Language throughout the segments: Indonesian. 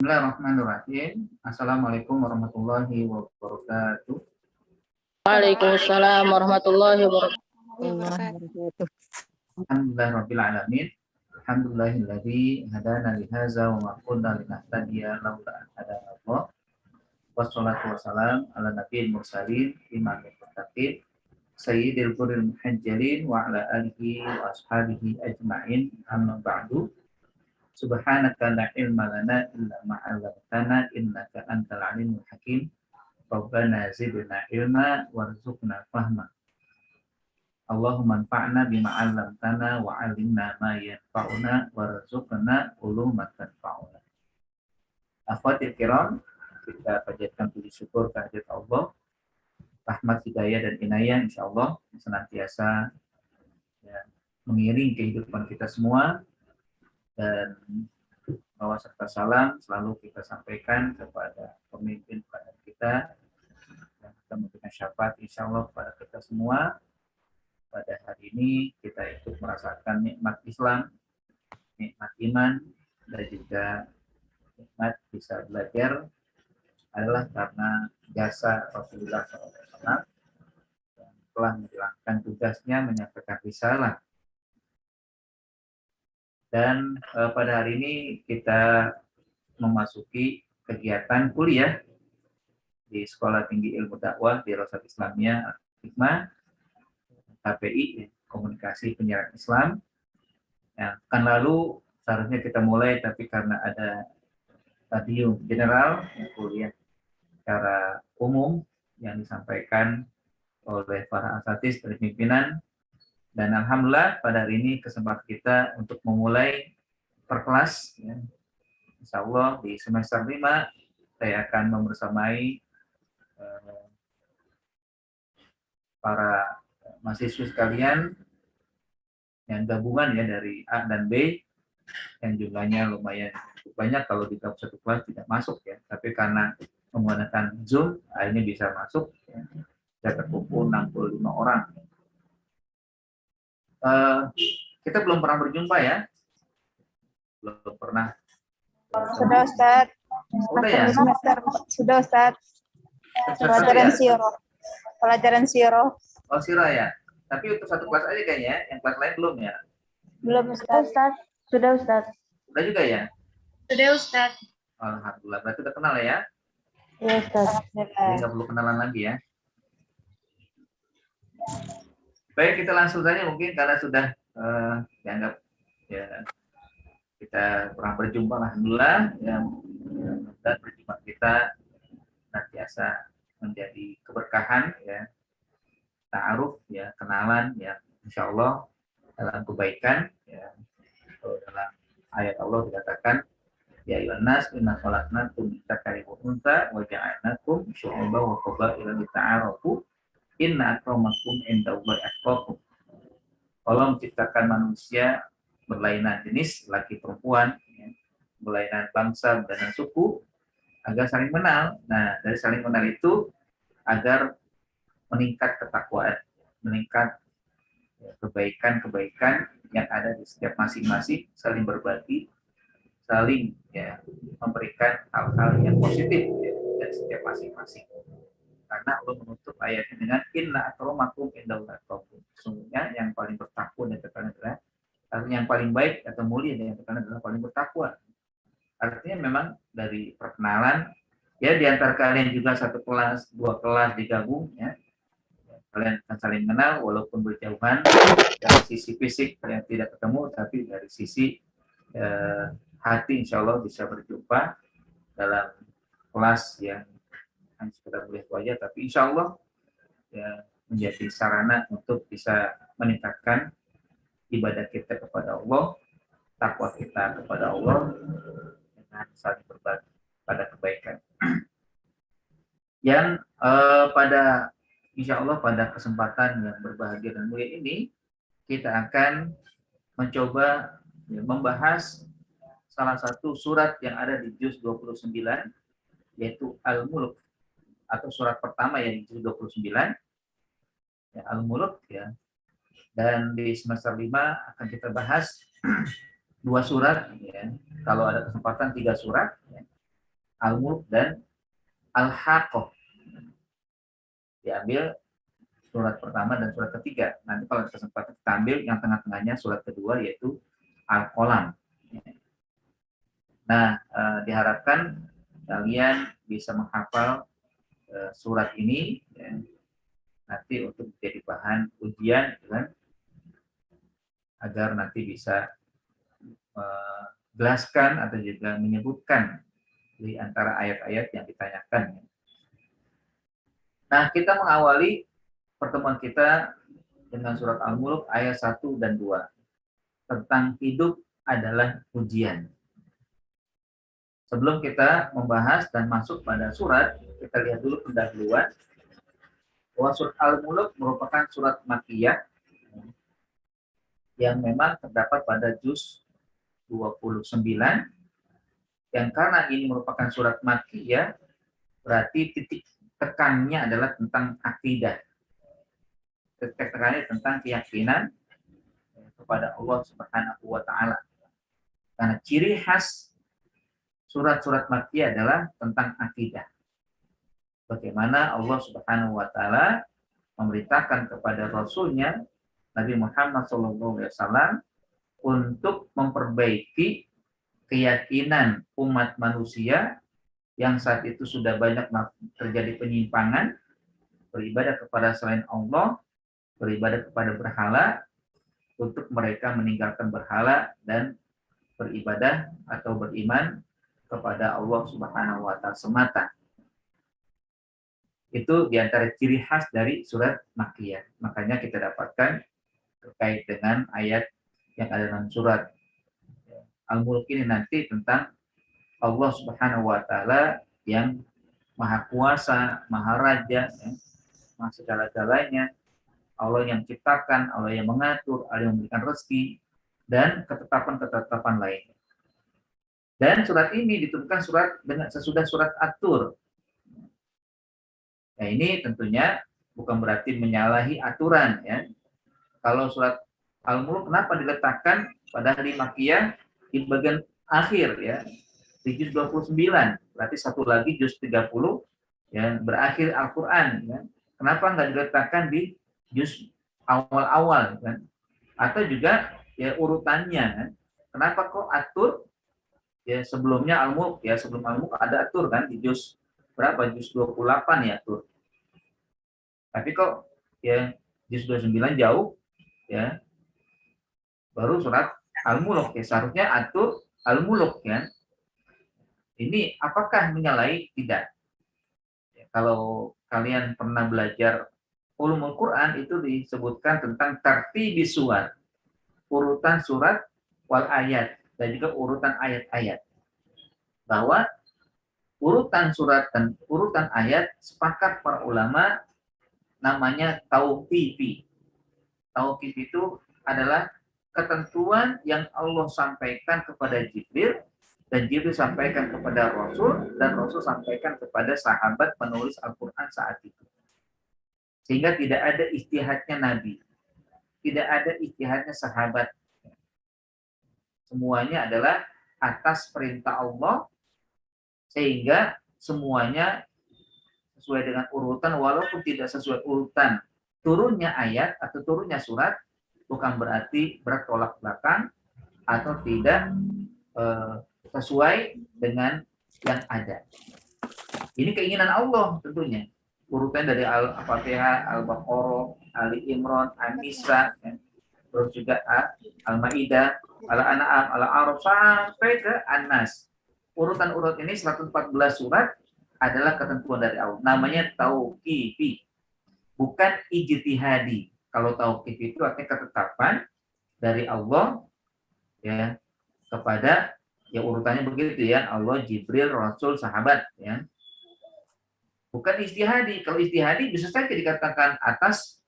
Bismillahirrahmanirrahim. Assalamualaikum warahmatullahi wabarakatuh. Waalaikumsalam warahmatullahi wabarakatuh. Alhamdulillahirabbil alamin. Alhamdulillahilladzi hadana li hadza wa ma kunna linahtadiya laula an hadana Allah. Wassalatu wassalamu ala nabiyil mursalin imamil muttaqin sayyidil qurril muhajjalin wa ala alihi wa ashabihi ajma'in. Amma ba'du. Subhanaka la ilma lana illa ma 'allamtana innaka antal alimul hakim. Rabbana zidna ilma warzuqna fahma. Allahumma anfa'na bima 'allamtana wa 'allimna ma yanfa'una warzuqna uluman tanfa'una. Akhwatil kiram, kita panjatkan puji syukur kehadirat Allah, rahmat hidayah dan inayah insyaallah senantiasa ya, mengiringi kehidupan kita semua, dan bahwa serta salam selalu kita sampaikan kepada pemimpin pada kita dan kita memberikan syafaat insyaallah kepada kita semua. Pada hari ini kita ikut merasakan nikmat Islam, nikmat iman, dan juga nikmat bisa belajar adalah karena jasa Rasulullah SAW yang telah menjalankan tugasnya menyampaikan risalah. Dan pada hari ini kita memasuki kegiatan kuliah di Sekolah Tinggi Ilmu Dakwah di Dirasat Islamiyah Hikmah KPI, Komunikasi Penyiaran Islam. Yang kan lalu seharusnya kita mulai, tapi karena ada tadium general kuliah secara umum yang disampaikan oleh para asatidz dari pimpinan. Dan alhamdulillah pada hari ini kesempatan kita untuk memulai per kelas ya. Insyaallah di semester 5 saya akan membersamai para mahasiswa sekalian yang gabungan ya dari A dan B yang jumlahnya lumayan banyak. Kalau di satu kelas tidak masuk ya, tapi karena menggunakan Zoom akhirnya bisa masuk ya. Saya terkumpul 65 orang. Kita belum pernah berjumpa ya, belum pernah. Sudah Ustaz. Udah ya? Sudah Ustaz. Pelajaran Siro. Pelajaran Siro. Oh Siro ya. Tapi untuk satu kelas aja kayaknya, yang kelas lain belum ya? Belum Ustaz. Sudah Ustaz. Udah juga ya? Sudah Ustaz. Alhamdulillah, berarti udah kenal ya? Iya Ustaz. Jadi nggak perlu kenalan lagi ya. Baik, kita langsung saja mungkin karena sudah dianggap ya kita pernah berjumpa alhamdulillah ya, dan berjumpa kita senantiasa menjadi keberkahan ya, ta'aruf ya, kenalan ya, insyaallah dalam kebaikan ya. Kalau dalam ayat Allah dikatakan ya ayyuhan nas inna khalaqnakum min dzakarin wa untha wa ja'alnakum syu'uban wa qabaila lita'arafu inna akramakum indallahi atqakum. Allah menciptakan manusia berlainan jenis, laki perempuan, ya, berlainan bangsa dan suku agar saling mengenal. Nah, dari saling mengenal itu agar meningkat ketakwaan, meningkat ya, kebaikan-kebaikan yang ada di setiap masing-masing, saling berbagi, saling ya, memberikan hal-hal yang positif ya, dari setiap masing-masing. Karena Allah menutup ayatnya dengan inna akramakum indallahi atqakum. Sesungguhnya yang paling bertakwa dan adalah yang paling baik atau mulia dan adalah paling bertakwa. Artinya memang dari perkenalan ya, di antara kalian juga satu kelas, dua kelas digabung ya. Kalian akan saling mengenal walaupun berjauhan dari sisi fisik yang tidak ketemu, tapi dari sisi hati insyaallah bisa berjumpa dalam kelas yang hanya sekedar melihat wajah, tapi insya Allah ya, menjadi sarana untuk bisa meningkatkan ibadah kita kepada Allah, takwa kita kepada Allah, dengan saling berbagi pada kebaikan. Yang pada insya Allah pada kesempatan yang berbahagia dan mulia ini kita akan mencoba ya, membahas salah satu surat yang ada di juz 29 yaitu Al-Mulk, atau surat pertama yang di 29 ya, Al-Mulk ya. Dan di semester 5 akan kita bahas 2 surat ya. Kalau ada kesempatan 3 surat ya. Al-Mulk dan Al-Haqqah. Diambil surat pertama dan surat ketiga. Nanti kalau kesempatan kita ambil yang tengah-tengahnya surat kedua yaitu Al-Qalam. Nah, diharapkan kalian bisa menghafal surat ini ya, nanti untuk menjadi bahan ujian, kan? Agar nanti bisa menjelaskan atau juga menyebutkan di antara ayat-ayat yang ditanyakan. Nah, kita mengawali pertemuan kita dengan surat Al-Mulk ayat 1 dan 2. Tentang hidup adalah ujian. Sebelum kita membahas dan masuk pada surat, kita lihat dulu pendahuluan bahwa surat Al-Mulk merupakan surat Makkiyah yang memang terdapat pada juz 29, yang karena ini merupakan surat Makkiyah, berarti titik tekannya adalah tentang akidah. Titik tekannya tentang keyakinan kepada Allah Subhanahu wa Ta'ala. Karena ciri khas surat-surat Makkiyah adalah tentang akidah. Bagaimana Allah Subhanahu wa Ta'ala memerintahkan kepada Rasulnya Nabi Muhammad SAW untuk memperbaiki keyakinan umat manusia yang saat itu sudah banyak terjadi penyimpangan, beribadah kepada selain Allah, beribadah kepada berhala, untuk mereka meninggalkan berhala dan beribadah atau beriman kepada Allah Subhanahu wa Ta'ala semata. Itu diantara ciri khas dari surat Makkiyah. Makanya kita dapatkan terkait dengan ayat yang ada dalam surat Al-Mulk ini nanti tentang Allah Subhanahu wa Ta'ala yang Maha Kuasa, Maha Raja, ya, Maha segala-galanya, Allah yang ciptakan, Allah yang mengatur, Allah yang memberikan rezeki, dan ketetapan-ketetapan lainnya. Dan surat ini diturunkan surat dengan sesudah surat At-Tur. Nah, ini tentunya bukan berarti menyalahi aturan, ya. Kalau surat Al-Mulk kenapa diletakkan pada hari Makkiyah di bagian akhir, ya, di juz 29, berarti satu lagi juz 30 ya berakhir Al-Qur'an, ya. Kenapa nggak diletakkan di juz awal-awal, kan? Atau juga ya urutannya, kan? Kenapa kok At-Tur ya sebelumnya Al-Mulk, ya sebelum Al-Mulk ada At-Tur kan di juz berapa? Juz 28 ya At-Tur. Tapi kok ya juz 29 jauh, ya. Baru surat Al-Mulk, ya seharusnya At-Tur Al-Mulk, ya. Ini apakah menyalahi? Tidak. Ya, kalau kalian pernah belajar ulumul Quran itu disebutkan tentang tartibis surat, urutan surat wal ayat, dan juga urutan ayat-ayat. Bahwa urutan surat dan urutan ayat sepakat para ulama namanya tauqifi. Tauqif itu adalah ketentuan yang Allah sampaikan kepada Jibril, dan Jibril sampaikan kepada Rasul, dan Rasul sampaikan kepada sahabat penulis Al-Quran saat itu. Sehingga tidak ada ijtihadnya Nabi, tidak ada ijtihadnya sahabat. Semuanya adalah atas perintah Allah, sehingga semuanya sesuai dengan urutan, walaupun tidak sesuai urutan turunnya ayat atau turunnya surat, bukan berarti bertolak belakang atau tidak sesuai dengan yang ada. Ini keinginan Allah tentunya. Urutan dari Al-Fatihah, Al-Baqarah, Ali Imran, An-Nisa, ya. Terus juga Al-Maidah, Al-An'am, Al-A'raf sampai ke An-Nas. Urutan-urut ini 114 surat adalah ketentuan dari Allah. Namanya tauqifi, bukan ijtihadi. Kalau tauqif itu artinya ketetapan dari Allah, ya, kepada ya urutannya begitu, ya, Allah, Jibril, Rasul, sahabat, ya. Bukan ijtihadi. Kalau ijtihadi bisa saja dikatakan atas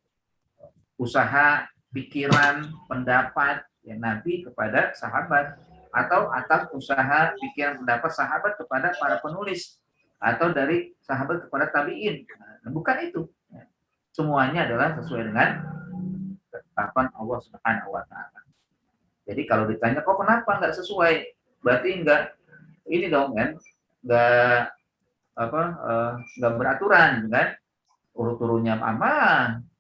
usaha, pikiran, pendapat ya Nabi kepada sahabat, atau atas usaha, pikiran, pendapat sahabat kepada para penulis, atau dari sahabat kepada tabi'in. Nah, bukan itu. Semuanya adalah sesuai dengan ketetapan Allah Subhanahu wa Ta'ala. Jadi kalau ditanya kok kenapa nggak sesuai, berarti nggak ini dong, kan, nggak nggak beraturan kan, urut-urutnya apa,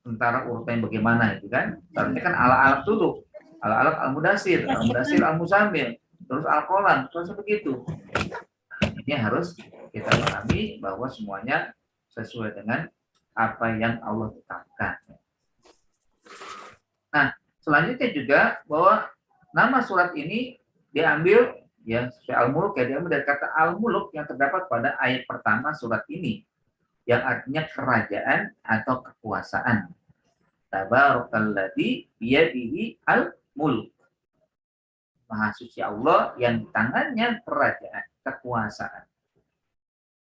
tentara urutnya bagaimana itu kan. Seharusnya kan ala-alaf dulu, ala-alaf al-mudasir, al-mudasir al-muzammil, terus al-qalam, terus begitu. Ini harus kita pahami bahwa semuanya sesuai dengan apa yang Allah tetapkan. Nah, selanjutnya juga bahwa nama surat ini diambil ya sesuai Al-Muluk ya, diambil dari kata Al-Muluk yang terdapat pada ayat pertama surat ini yang artinya kerajaan atau kekuasaan. Tabarakalladzi biyadihi al-mulk. Maha suci Allah yang di tangannya kerajaan, kekuasaan.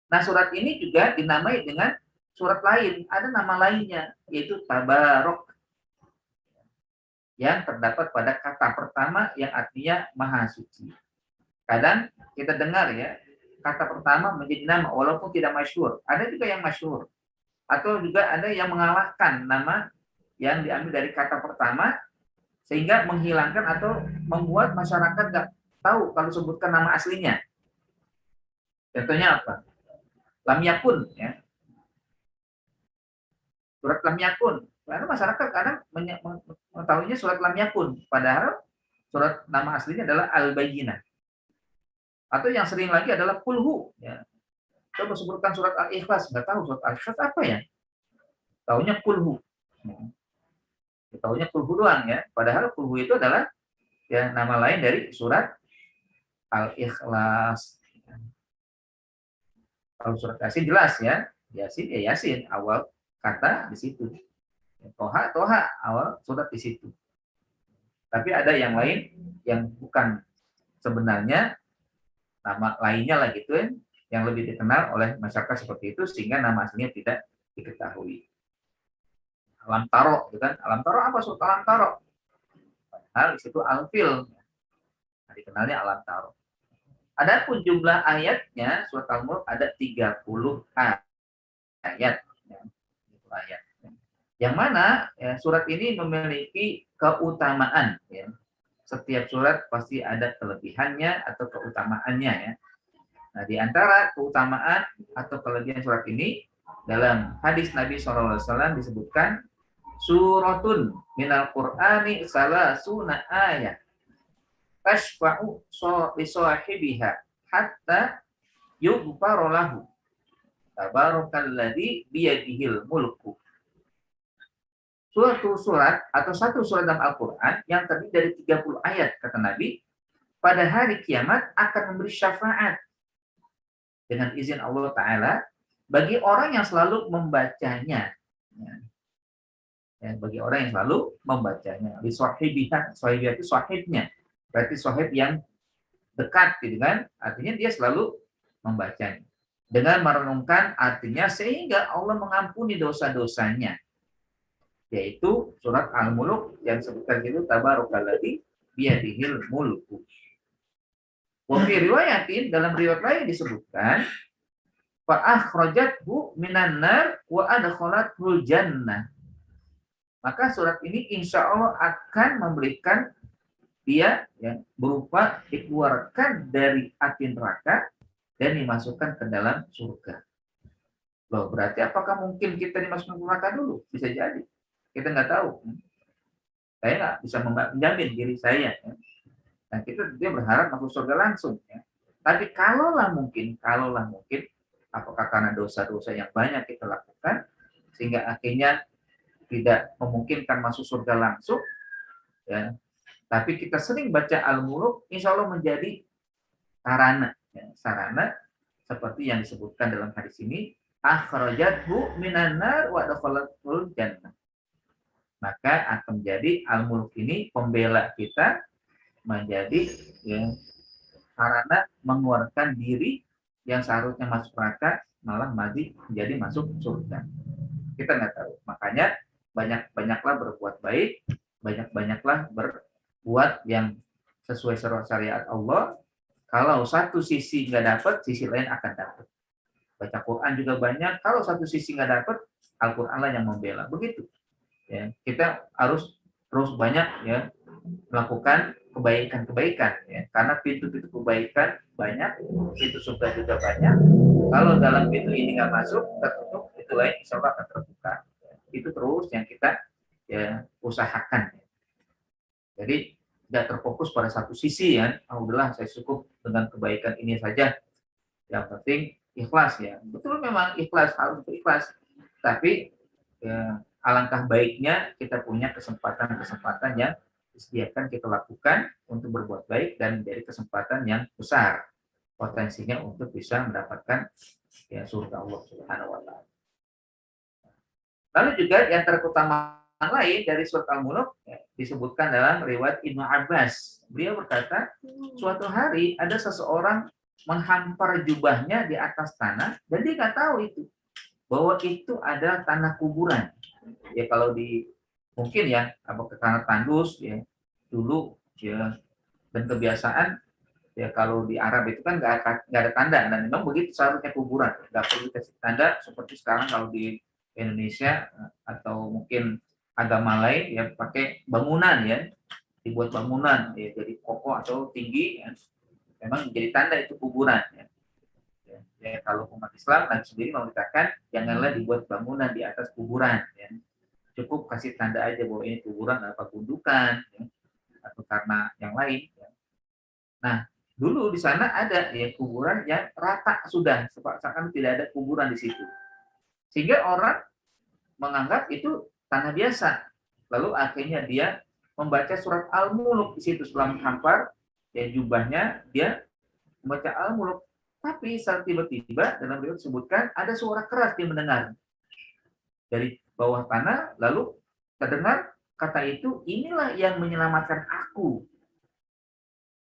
Nah, surat ini juga dinamai dengan surat lain, ada nama lainnya yaitu Tabarok yang terdapat pada kata pertama yang artinya maha suci. Kadang kita dengar ya, kata pertama menjadi nama walaupun tidak masyhur. Ada juga yang masyhur. Atau juga ada yang mengalahkan nama yang diambil dari kata pertama sehingga menghilangkan atau membuat masyarakat nggak tahu kalau sebutkan nama aslinya. Contohnya apa? Lam yakun ya. Surat lam yakun. Karena masyarakat kadang mengetahuinya surat lam yakun, padahal surat nama aslinya adalah Al-Bayyinah. Atau yang sering lagi adalah kulhu ya. Coba sebutkan surat Al-Ikhlas, nggak tahu surat Al-Ikhlas apa ya? Taunya kulhu. Taunya kulhu doang ya. Padahal kulhu itu adalah ya nama lain dari surat Al-Ikhlas. Kalau surat Yasin jelas ya. Yasin ya Yasin, awal kata di situ. Toha awal surat di situ. Tapi ada yang lain yang bukan sebenarnya nama lainnya lah gitu yang lebih dikenal oleh masyarakat seperti itu sehingga nama aslinya tidak diketahui. Alam Taro, gitu kan? Alam Taro apa surat Alam Taro? Padahal di situ Al-Fil. Nah, dikenalnya Alam Taro. Adapun jumlah ayatnya surat Al-Mulk ada 30 ayat. Ayat. Yang mana ya, surat ini memiliki keutamaan. Ya. Setiap surat pasti ada kelebihannya atau keutamaannya ya. Nah, di antara keutamaan atau kelebihan surat ini dalam hadis Nabi SAW disebutkan suratun minal Qur'ani salasuna ayat tashfa'u li sahibiha hatta yughfara lahu tabarakalladzi biyadihil mulku. Suatu surat atau satu surat dalam Al-Quran yang terdiri dari 30 ayat, kata Nabi, pada hari kiamat akan memberi syafaat dengan izin Allah Ta'ala bagi orang yang selalu membacanya. Ya, bagi orang yang selalu membacanya. Di sahibihah, sahibihah itu sahibnya. Berarti sahib yang dekat, gitu kan? Artinya dia selalu membacanya. Dengan merenungkan artinya sehingga Allah mengampuni dosa-dosanya. Yaitu surat Al-Muluk yang disebutkan itu Tabarakalladzi biyadihil mulku. Wa fi riwayatin, dalam riwayat lain disebutkan fa akhrajathu minan nar wa adkhalathul jannah. Maka surat ini insya Allah akan memberikan dia ya, berupa dikeluarkan dari api neraka dan dimasukkan ke dalam surga. Loh, berarti apakah mungkin kita dimasukkan ke neraka dulu? Bisa jadi. Kita nggak tahu. Saya nggak bisa menjamin diri saya. Ya. Dan kita dia berharap masuk surga langsung. Ya. Tapi kalaulah mungkin, apakah karena dosa-dosa yang banyak kita lakukan, sehingga akhirnya tidak memungkinkan masuk surga langsung, ya. Tapi kita sering baca Al-Muluk, insya Allah menjadi sarana, ya. Sarana seperti yang disebutkan dalam hadis ini, akhrajathu minan nar wa adkhalathul jannah. Maka akan menjadi Al-Mulk ini pembela kita menjadi ya, sarana mengeluarkan diri yang seharusnya masuk neraka malah menjadi masuk surga. Kita nggak tahu. Makanya banyak-banyaklah berbuat baik, banyak-banyaklah berbuat yang sesuai syariat Allah. Kalau satu sisi nggak dapat, sisi lain akan dapat. Baca Quran juga banyak. Kalau satu sisi nggak dapat, Al-Quran lah yang membela. Begitu. Ya, kita harus terus banyak ya melakukan kebaikan-kebaikan ya. Karena pintu-pintu kebaikan banyak, pintu surga juga banyak. Kalau dalam pintu ini nggak masuk, tertutup, itu lain insya Allah akan terbuka. Itu terus yang kita ya usahakan. Jadi tidak terfokus pada satu sisi ya. Alhamdulillah saya cukup dengan kebaikan ini saja. Yang penting ikhlas ya. Betul memang ikhlas, harus ikhlas. Tapi ya, alangkah baiknya kita punya kesempatan-kesempatan yang disediakan kita lakukan untuk berbuat baik dan menjadi kesempatan yang besar potensinya untuk bisa mendapatkan ya surga Allah Subhanahu wa taala. Lalu juga yang terutama lain dari surat Al-Mulk ya, disebutkan dalam riwayat Ibnu Abbas. Beliau berkata, suatu hari ada seseorang menghampar jubahnya di atas tanah dan dia nggak tahu itu bahwa itu adalah tanah kuburan. Ya kalau di mungkin ya apa ke tanah tandus ya dulu ya dan kebiasaan ya kalau di Arab itu kan nggak ada tanda dan memang begitu seharusnya kuburan nggak perlu dikasih tanda seperti sekarang kalau di Indonesia atau mungkin agama lain ya pakai bangunan ya dibuat bangunan ya jadi kokoh atau tinggi ya. Memang menjadi tanda itu kuburan ya. Ya, kalau umat Islam Nabi sendiri mengatakan janganlah dibuat bangunan di atas kuburan ya. Cukup kasih tanda aja bahwa ini kuburan apa gundukan ya, atau karena yang lain ya. Nah dulu di sana ada ya kuburan yang rata sudah seakan tidak ada kuburan di situ sehingga orang menganggap itu tanah biasa lalu akhirnya dia membaca surat Al-Mulk di situ setelah menghampar ya jubahnya dia membaca Al-Mulk. Tapi saat tiba-tiba dalam riwayat disebutkan ada suara keras dia mendengar dari bawah tanah, lalu terdengar kata itu, inilah yang menyelamatkan aku.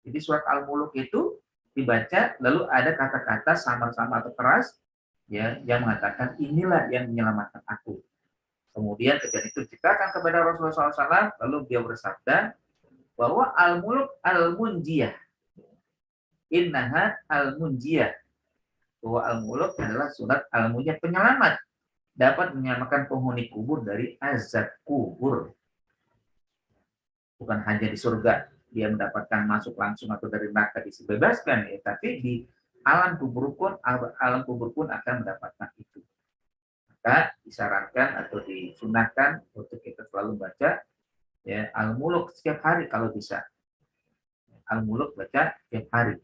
Jadi surat Al-Mulk itu dibaca, lalu ada kata-kata samar-samar atau keras ya yang mengatakan inilah yang menyelamatkan aku. Kemudian ketika itu diceritakan kepada Rasulullah SAW, lalu dia bersabda bahwa Al-Mulk Al-Munjiyah. Innaha Al-Munjiyah. Bahwa Al-Mulk adalah surat Al-Munjiyah penyelamat. Dapat menyelamatkan penghuni kubur dari azab kubur. Bukan hanya di surga dia mendapatkan masuk langsung atau dari neraka disebebaskan ya, tapi di alam kubur pun akan mendapatkan itu. Maka disarankan atau disunahkan untuk kita selalu baca ya Al-Mulk setiap hari kalau bisa. Al-Mulk baca setiap hari.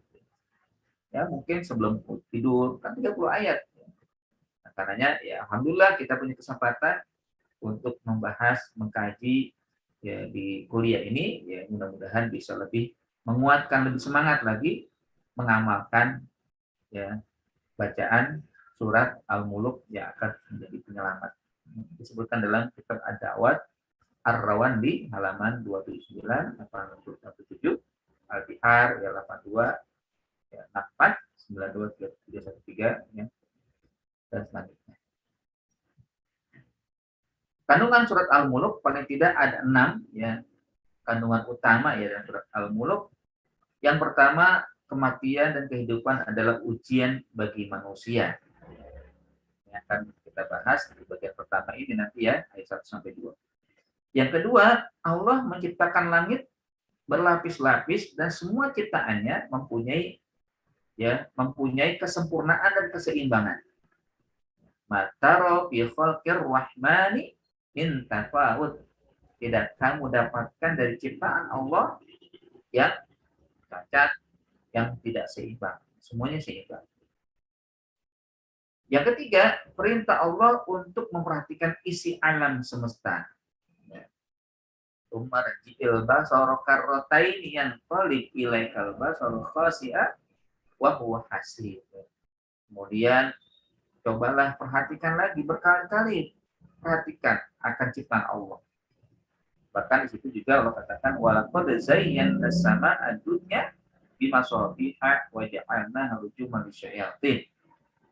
Ya mungkin sebelum tidur kan 30 ayat. Nah, karenanya ya alhamdulillah kita punya kesempatan untuk membahas, mengkaji ya di kuliah ini ya mudah-mudahan bisa lebih menguatkan, lebih semangat lagi mengamalkan ya bacaan surat Al-Mulk yang akan menjadi penyelamat. Disebutkan dalam kitab Ad-Da'wat Ar-Rawan di halaman 279, 817, Al-Bihar ya 82 ya, 64, 92, 313 ya, dan selanjutnya. Kandungan surat Al-Mulk paling tidak ada 6 ya kandungan utama ya dalam surat Al-Mulk. Yang pertama, kematian dan kehidupan adalah ujian bagi manusia. Yang akan kita bahas di bagian pertama ini nanti ya ayat 1 sampai 2. Yang kedua, Allah menciptakan langit berlapis-lapis dan semua ciptaannya mempunyai kesempurnaan dan keseimbangan. Mataro fi khalqir rahmani min tafawut. Tidak kamu dapatkan dari ciptaan Allah yang cacat, yang tidak seimbang. Semuanya seimbang. Yang ketiga, perintah Allah untuk memperhatikan isi alam semesta. Umar ji'il basara karrotaini yang qalib ilaikal basaru khasi'a wa huwa hasib. Kemudian cobalah perhatikan lagi berkali-kali perhatikan akan ciptaan Allah. Bahkan di situ juga Allah katakan walaqad zayyana as-samaa'a ad-dunya bimasabiha wa ja'alnaha rujuman lisyayatin.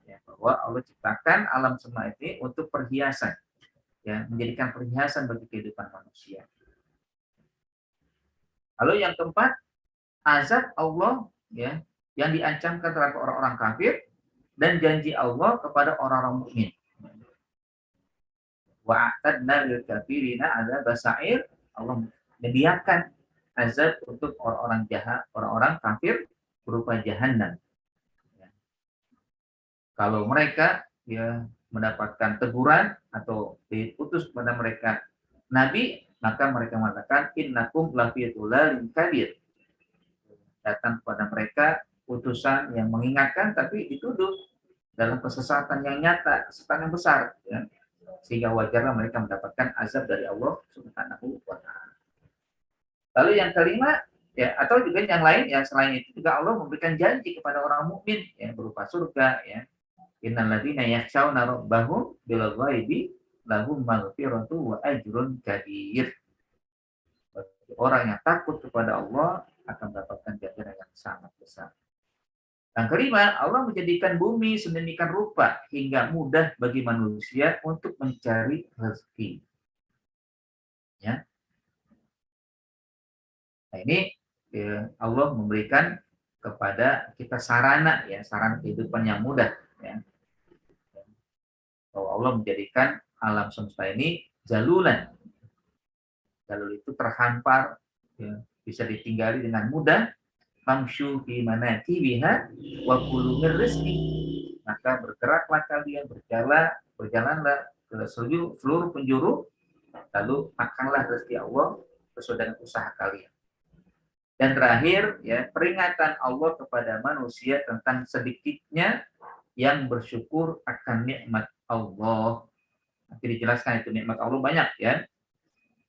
Ya, bahwa Allah ciptakan alam semesta ini untuk perhiasan, ya, menjadikan perhiasan bagi kehidupan manusia. Lalu yang keempat, azab Allah ya yang diancamkan terhadap orang-orang kafir dan janji Allah kepada orang-orang mukmin. Wa a'tadna lil kafirina adzab sa'ir. Allah menyediakan azab untuk orang-orang jahat, orang-orang kafir berupa jahanam. Ya. Kalau mereka ya mendapatkan teguran atau diutus kepada mereka nabi, maka mereka mengatakan innakum lafi dhulalin kabir. Datang kepada mereka utusan yang mengingatkan, tapi dituduh dalam kesesatan yang nyata, kesesatan yang besar, ya. Sehingga wajarlah mereka mendapatkan azab dari Allah Subhanahu wa Ta'ala. Lalu yang kelima, ya, atau juga yang lain, ya, selain itu juga Allah memberikan janji kepada orang mukmin, ya, berupa surga, ya. Innal ladzina yakhshawna rabbahum bil ghaibi lahum maghfiratu wa ajrun kabir. Orang yang takut kepada Allah akan mendapatkan ganjaran yang sangat besar. Yang kelima, Allah menjadikan bumi sedemikian rupa hingga mudah bagi manusia untuk mencari rezeki. Ya. Nah, ini ya, Allah memberikan kepada kita sarana, ya, sarana kehidupan yang mudah. Ya. Bahwa Allah menjadikan alam semesta ini jalulan. Jalur itu terhampar, ya, bisa ditinggali dengan mudah. Famshu fi manakibiha wa kulu min rizqi. Maka bergeraklah kalian, berjalanlah ke seluruh penjuru, lalu makanlah rezeki Allah sesuai dengan usaha kalian. Dan terakhir, ya, peringatan Allah kepada manusia tentang sedikitnya yang bersyukur akan nikmat Allah. Nanti dijelaskan itu nikmat Allah banyak, ya.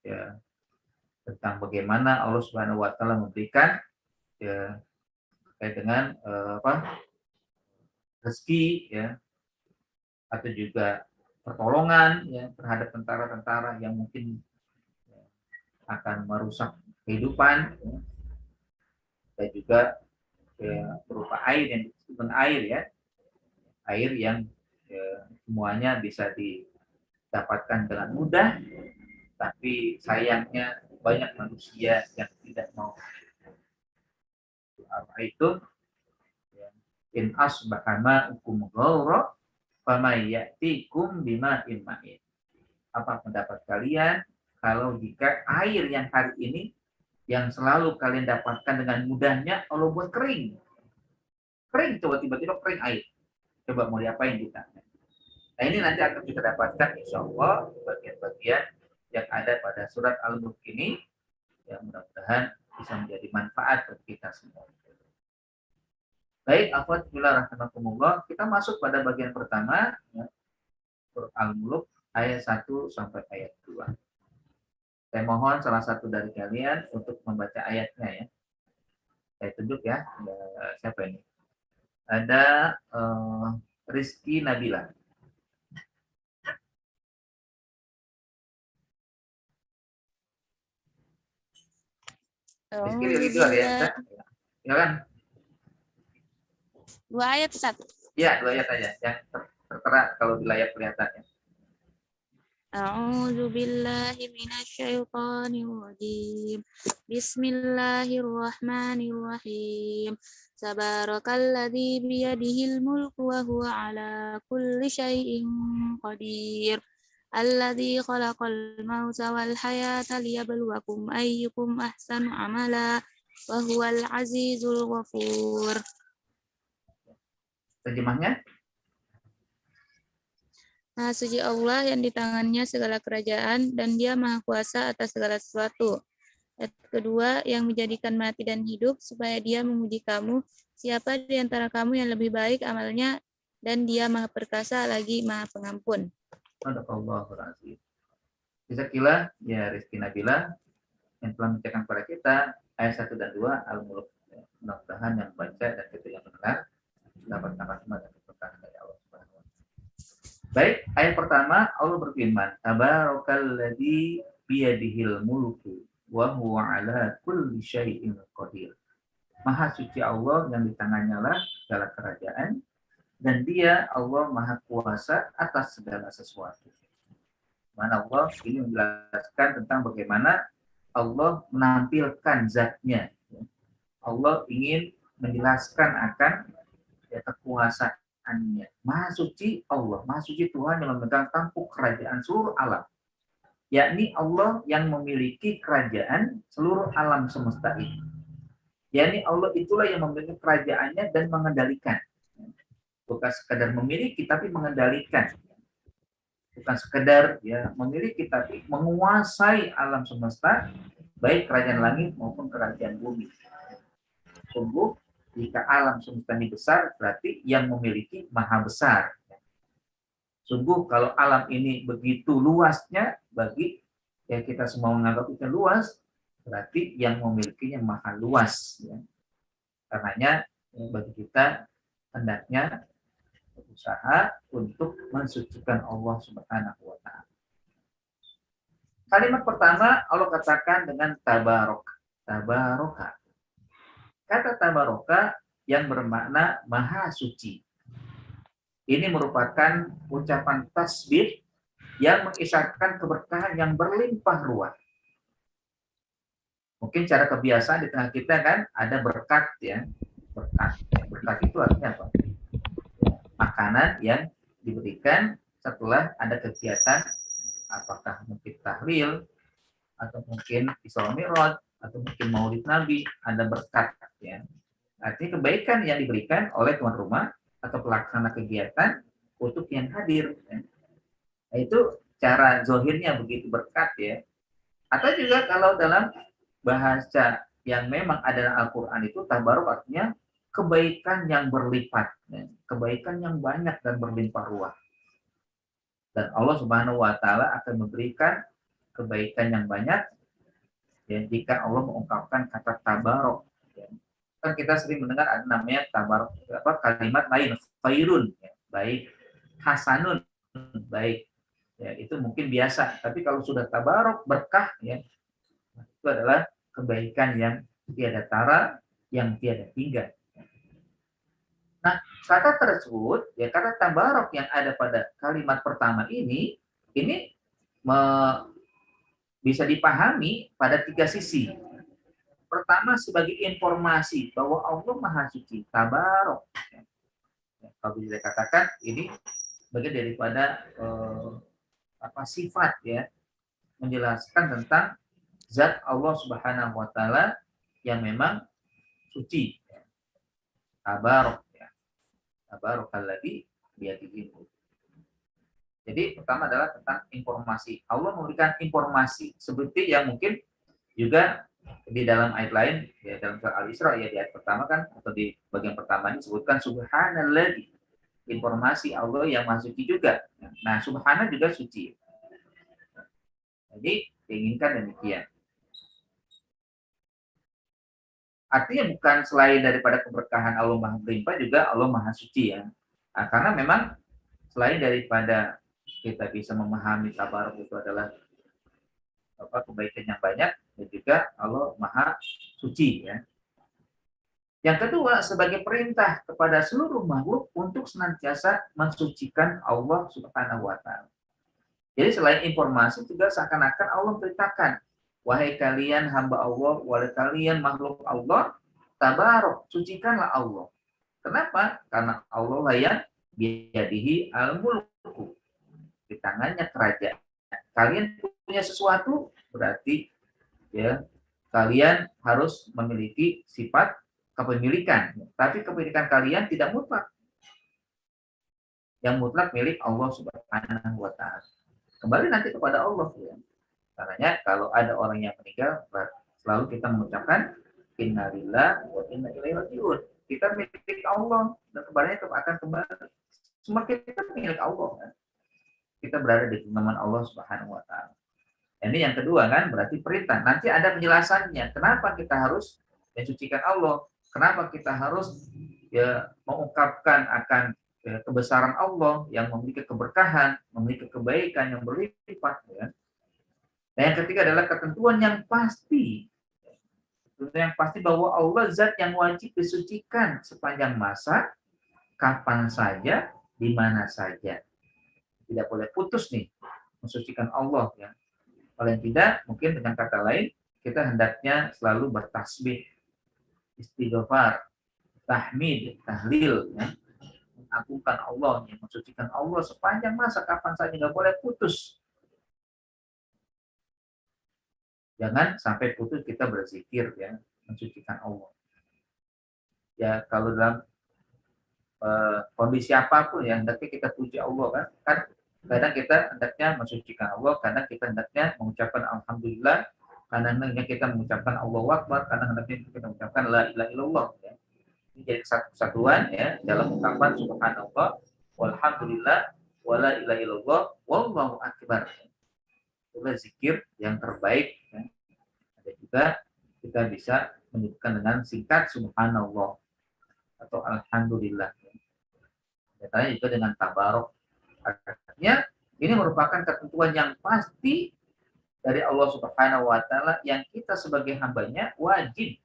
Ya, tentang bagaimana Allah Subhanahu wa Ta'ala memberikan, ya, terkait dengan rezeki, ya, atau juga pertolongan, ya, terhadap tentara-tentara yang mungkin, ya, akan merusak kehidupan, ya. Dan juga, ya, berupa air yang disebut air, ya, air yang, ya, semuanya bisa didapatkan dengan mudah, tapi sayangnya banyak manusia yang tidak mau. Apa itu? In asbaha ma'ukum ghaura famay ya'tikum bima'in ma'in. Apa pendapat kalian kalau jika air yang hari ini yang selalu kalian dapatkan dengan mudahnya Allah buat kering? Kering, coba tiba-tiba kering air. Coba mau diapain kita? Nah, ini nanti akan kita dapatkan insya Allah bagian-bagian yang ada pada surat Al-Mulk ini, yang mudah-mudahan bisa menjadi manfaat bagi kita semua. Baik, alhamdulillah rahmatullah. Kita masuk pada bagian pertama, ya, surat Al-Mulk ayat 1 sampai ayat 2. Saya mohon salah satu dari kalian untuk membaca ayatnya, ya. Saya tunjuk, ya. Siapa ini? Ada Rizky Nabila. Rizky dari dua, ya. Ya kan? 2 ayat, Ustaz. Ya, 2 ayat aja. Yang tertera kalau di layar kelihatannya. A'udzu billahi minasyaitonir rajim. Bismillahirrahmanirrahim. Sabarakalladzi biyadihil mulku wa huwa ala kulli syai'in qadir. Alladzi khalaqal mauta wal hayata liyabluwakum ayyukum ahsanu amala wa huwal azizul ghafur. Terjemahnya? Maha suci Allah yang di tangannya segala kerajaan dan Dia Maha Kuasa atas segala sesuatu. Ayat kedua, yang menjadikan mati dan hidup supaya Dia menguji kamu, siapa di antara kamu yang lebih baik amalnya, dan Dia Maha Perkasa lagi Maha Pengampun. Subhanallahirrahmanirrahim. Jazakallah, ya, Rizky Nabila yang telah menceritakan kepada kita ayat 1 dan 2 Al-Mulk. Mudah-mudahan yang baca dan kita yang mendengar dapat rahmat dan keberkahan dari Allah Subhanahu wa Ta'ala. Baik, ayat pertama Allah berfirman, Tabarakalladzi biyadihil mulku wa huwa ala kulli syai'in qadir. Maha suci Allah yang di tangannya lah segala kerajaan dan Dia Allah Maha Kuasa atas segala sesuatu. Mana Allah ini menjelaskan tentang bagaimana Allah menampilkan zatnya. Allah ingin menjelaskan akan, ya, kekuasaannya. Maha suci Allah, Maha suci Tuhan yang memegang tampuk kerajaan seluruh alam. yakni Allah yang memiliki kerajaan seluruh alam semesta ini. Yakni Allah itulah yang memiliki kerajaannya dan mengendalikan. Bukan sekedar memiliki, tapi mengendalikan. Bukan sekedar ya memiliki, tapi menguasai alam semesta, baik kerajaan langit maupun kerajaan bumi. Sungguh, jika alam semesta ini besar, berarti yang memiliki maha besar. Sungguh, kalau alam ini begitu luasnya, bagi ya kita semua menganggap itu luas, berarti yang memilikinya maha luas. Ya. Karenanya, bagi kita, hendaknya berusaha untuk mensucikan Allah Subhanahu wa Ta'ala. Kalimat pertama Allah katakan dengan tabarok. Tabaroka. Kata tabaroka yang bermakna maha suci. Ini merupakan ucapan tasbih yang mengisyaratkan keberkahan yang berlimpah ruah. Mungkin cara kebiasaan di tengah kita kan ada berkat ya. Berkat. Berkat itu artinya apa? Makanan yang diberikan setelah ada kegiatan, apakah mungkin tahlil atau mungkin Isra Mi'raj atau mungkin Maulid Nabi, ada berkat ya. Artinya kebaikan yang diberikan oleh tuan rumah atau pelaksana kegiatan untuk yang hadir ya. Nah, itu cara zohirnya begitu, berkat ya. Atau juga kalau dalam bahasa yang memang ada dalam Al-Quran itu tabaruk artinya kebaikan yang berlipat, ya. Kebaikan yang banyak dan berlimpah ruah. Dan Allah Subhanahu wa Ta'ala akan memberikan kebaikan yang banyak ya, jika Allah mengungkapkan kata tabarok. Ya. Kan kita sering mendengar ada namanya tabarok, kalimat lain, khairun, ya. Baik, hasanun, baik. Ya, itu mungkin biasa. Tapi kalau sudah tabarok, berkah, ya, itu adalah kebaikan yang tiada tara, yang tiada hingga. Nah, kata tersebut, ya kata tabarok yang ada pada kalimat pertama ini bisa dipahami pada tiga sisi. Pertama, sebagai informasi bahwa Allah Maha Suci, tabarok. Ya, kalau bisa dikatakan, ini bagian daripada sifat ya, menjelaskan tentang zat Allah Subhanahu wa Ta'ala yang memang suci. Tabarok. Tabarokalladzi biyadihi. Jadi pertama adalah tentang informasi. Allah memberikan informasi seperti yang mungkin juga di dalam ayat lain ya, dalam surah Al-Isra ya, di ayat pertama kan, atau di bagian pertama ini disebutkan subhanalladzi, informasi Allah yang maha suci juga. Nah, subhana juga suci. Jadi diinginkan demikian. Artinya bukan selain daripada keberkahan Allah Maha Berlimpah, juga Allah Maha Suci ya. Nah, karena memang selain daripada kita bisa memahami tabarok itu adalah kebaikan yang banyak, dan juga Allah Maha Suci ya. Yang kedua, sebagai perintah kepada seluruh makhluk untuk senantiasa mensucikan Allah Subhanahu wa Ta'ala. Jadi selain informasi juga seakan-akan Allah perintahkan, wahai kalian hamba Allah, wahai kalian makhluk Allah, tabarok, sucikanlah Allah. Kenapa? Karena Allah lah yang biyadihi al-mulku, di tangannya kerajaan. Kalian punya sesuatu, berarti ya kalian harus memiliki sifat kepemilikan. Tapi kepemilikan kalian tidak mutlak. Yang mutlak milik Allah Subhanahu wa Ta'ala. Kembali nanti kepada Allah ya. Karena kalau ada orang yang meninggal, selalu kita mengucapkan innalillahi wa inna ilaihi raji'un. Kita milik Allah dan kembalinya akan kembali. Semua kita milik Allah kan. Kita berada di genggaman Allah Subhanahu wa Ta'ala. Ini yang kedua kan, berarti perintah. Nanti ada penjelasannya. Kenapa kita harus mensucikan Allah? Kenapa kita harus ya mengungkapkan akan kebesaran Allah yang memiliki keberkahan, memiliki kebaikan yang berlipat ya. Nah, yang ketiga adalah ketentuan yang pasti. Yang pasti bahwa Allah zat yang wajib disucikan sepanjang masa, kapan saja, di mana saja. Tidak boleh putus nih mensucikan Allah ya. Paling tidak, mungkin dengan kata lain, kita hendaknya selalu bertasbih, istighfar, tahmid, tahlil ya. Mengagungkan Allah, ya, mensucikan Allah sepanjang masa, kapan saja, nggak boleh putus. Jangan sampai putus kita berzikir ya, mensucikan Allah. Ya kalau dalam kondisi apapun ya hendaknya kita puji Allah kan. Kan kadang kita hendaknya mensucikan Allah, kadang kita hendaknya mengucapkan alhamdulillah, kadang hendaknya kita mengucapkan Allahu Akbar, kadang hendaknya kita mengucapkan la ilaha illallah ya. Ini jadi satu kesatuan ya dalam ungkapan subhanallah walhamdulillah wala ilaha illallah wallahu akbar. Itulah zikir yang terbaik ya. Ada juga kita bisa menyebutkan dengan singkat subhanallah atau alhamdulillah. Katanya juga dengan tabarok. Artinya ini merupakan ketentuan yang pasti dari Allah Subhanahu wa taala yang kita sebagai hambanya wajib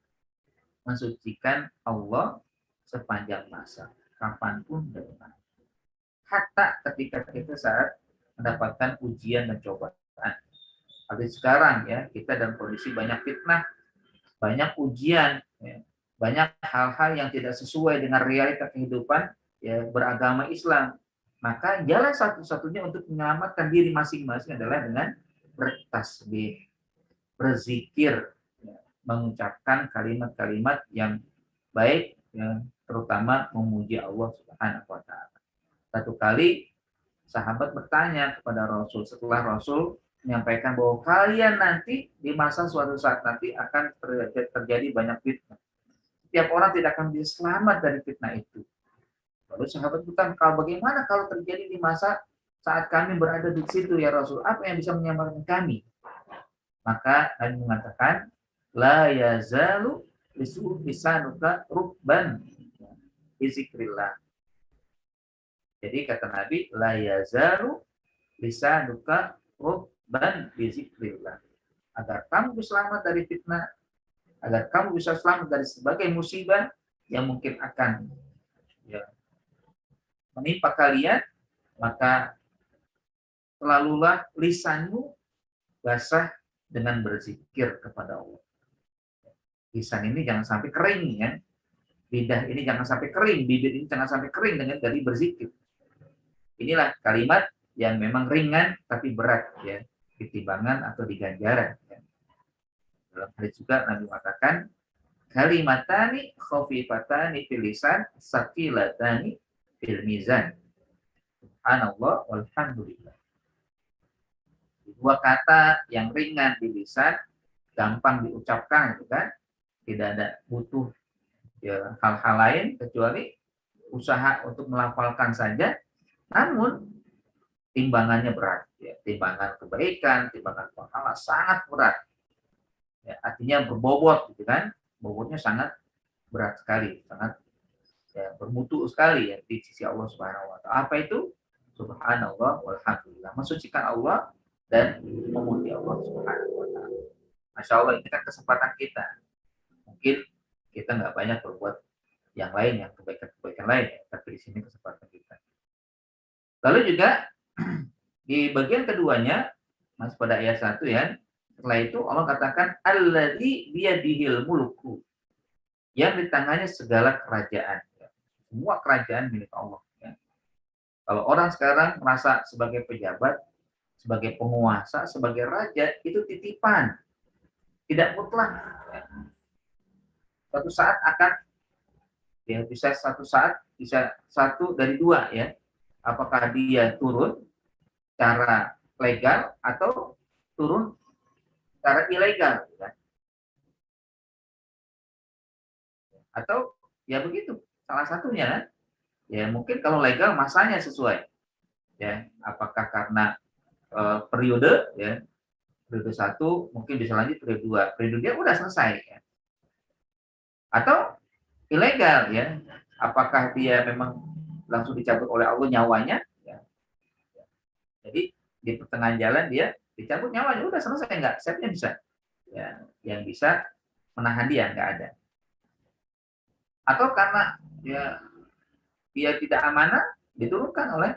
mensucikan Allah sepanjang masa, kapanpun dan dimana. Hatta ketika kita saat mendapatkan ujian dan cobaan. Seperti sekarang ya, kita dalam kondisi banyak fitnah, banyak ujian, ya, banyak hal-hal yang tidak sesuai dengan realita kehidupan ya beragama Islam. Maka jalan satu-satunya untuk menyelamatkan diri masing-masing adalah dengan bertasbih, berzikir, ya, mengucapkan kalimat-kalimat yang baik, ya, terutama memuji Allah Subhanahu wa taala. Satu kali sahabat bertanya kepada Rasul setelah Rasul menyampaikan bahwa kalian nanti di masa suatu saat nanti akan terjadi banyak fitnah. Setiap orang tidak akan bisa selamat dari fitnah itu. Lalu sahabat bertanya, kalau bagaimana kalau terjadi di masa saat kami berada di situ ya Rasul? Apa yang bisa menyelamatkan kami? Maka Nabi mengatakan, la yazalu lisanuka rubban bizikrillah. Jadi kata Nabi, la yazalu lisanuka rubban bizikrillah. Agar kamu bisa selamat dari fitnah, agar kamu bisa selamat dari sebagai musibah yang mungkin akan ya, menimpa kalian, maka selalulah lisanmu basah dengan berzikir kepada Allah. Lisan ini jangan sampai kering ya. Lidah ini jangan sampai kering, bibir ini jangan sampai kering dengan dari berzikir. Inilah kalimat yang memang ringan tapi berat ya, di timbangan atau di ganjaran. Ya. Dalam hadis juga Nabi mengatakan, kalimatani khafifatani fil lisan, saqilatani fil mizan. Subhanallah walhamdulillah. Dua kata yang ringan di lisan, gampang diucapkan, gitu kan? Tidak ada butuh ya, hal-hal lain kecuali usaha untuk melafalkan saja. Namun timbangannya berat, ya. Timbangan kebaikan, timbangan pahala sangat berat. Ya, artinya berbobot, gitu kan? Bobotnya sangat berat sekali, sangat ya, bermutu sekali ya di sisi Allah Subhanahu wa taala. Apa itu? Subhanallah walhamdulillah. Mensucikan Allah dan memuji Allah Subhanahu wa taala. Masya Allah, ini kan kesempatan kita. Mungkin kita nggak banyak berbuat yang lain, yang kebaikan-kebaikan lain, ya. Tapi di sini kesempatan kita. Lalu juga di bagian keduanya, mas pada ayat 1 ya, setelah itu Allah katakan alladzi biyadihil mulku, yang di tangannya segala kerajaan. Semua kerajaan milik Allah. Ya. Kalau orang sekarang merasa sebagai pejabat, sebagai penguasa, sebagai raja, itu titipan. Tidak mutlak. Ya. Suatu saat akan, ya bisa satu saat, bisa satu dari dua ya. Apakah dia turun secara legal atau turun secara ilegal. Ya. Atau ya begitu. Salah satunya kan, ya mungkin kalau legal masanya sesuai, ya apakah karena periode, ya periode 1 mungkin bisa lanjut periode 2, periode dia udah selesai, ya. Atau ilegal, ya apakah dia memang langsung dicabut oleh Allah nyawanya, ya. Jadi di pertengahan jalan dia dicabut nyawanya, udah selesai nggak, siapnya bisa, ya yang bisa menahan dia nggak ada. Atau karena ya dia tidak amanah, diturunkan oleh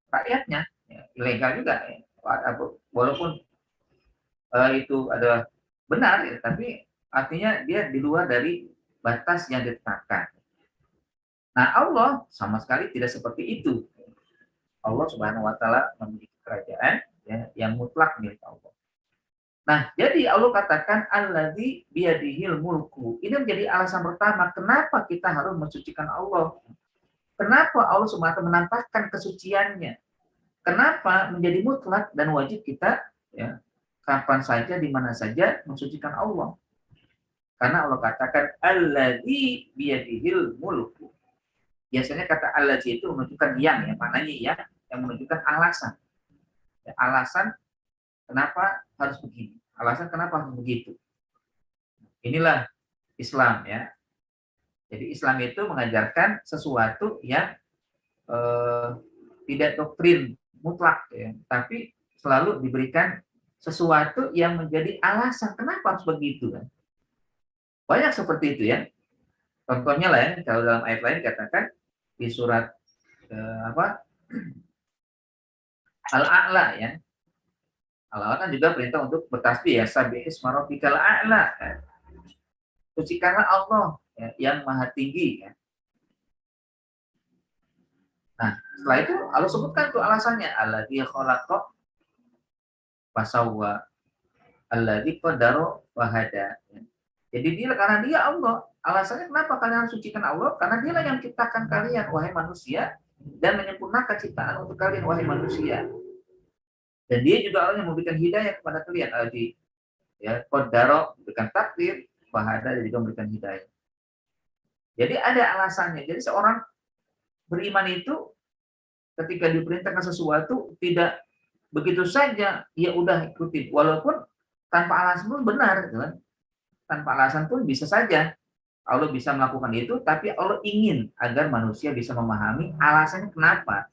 rakyatnya, ya, ilegal juga ya. Walaupun itu adalah benar ya, tapi artinya dia di luar dari batas yang ditetapkan. Nah Allah sama sekali tidak seperti itu. Allah Subhanahu wa taala memiliki kerajaan ya, yang mutlak milik Allah. Nah, jadi Allah katakan alladzi biyadihil mulku. Ini menjadi alasan pertama kenapa kita harus mensucikan Allah. Kenapa Allah SWT menampakkan kesuciannya? Kenapa menjadi mutlak dan wajib kita ya kapan saja di mana saja mensucikan Allah? Karena Allah katakan alladzi biyadihil mulku. Biasanya kata alladzi itu menunjukkan yang maknanya yang menunjukkan alasan. Ya, alasan kenapa harus begini? Alasan kenapa harus begitu? Inilah Islam ya. Jadi Islam itu mengajarkan sesuatu yang tidak doktrin mutlak ya, tapi selalu diberikan sesuatu yang menjadi alasan kenapa harus begitu kan. Banyak seperti itu ya. Contohnya lah ya, kalau dalam ayat lain dikatakan di surat Al-A'la ya. Allah kan juga perintah untuk bertasbih ya, sabbihisma rabbikal a'la. Sucikanlah Allah ya, yang maha tinggi ya. Nah, setelah itu Allah sebutkan tuh alasannya, alladzi khalaqa fasawwa, alladzi qaddara wahada. Jadi dia karena dia Allah. Alasannya kenapa kalian harus sucikan Allah? Karena dialah yang menciptakan kalian wahai manusia dan menyempurnakan ciptaan untuk kalian wahai manusia. Dan dia juga orang yang memberikan hidayah kepada kalian. Alladzi ya qaddara memberikan takdir, wahada dan juga memberikan hidayah. Jadi ada alasannya. Jadi seorang beriman itu ketika diperintahkan sesuatu tidak begitu saja ya udah ikutin walaupun tanpa alasan pun benar gitu kan. Tanpa alasan pun bisa saja Allah bisa melakukan itu, tapi Allah ingin agar manusia bisa memahami alasannya kenapa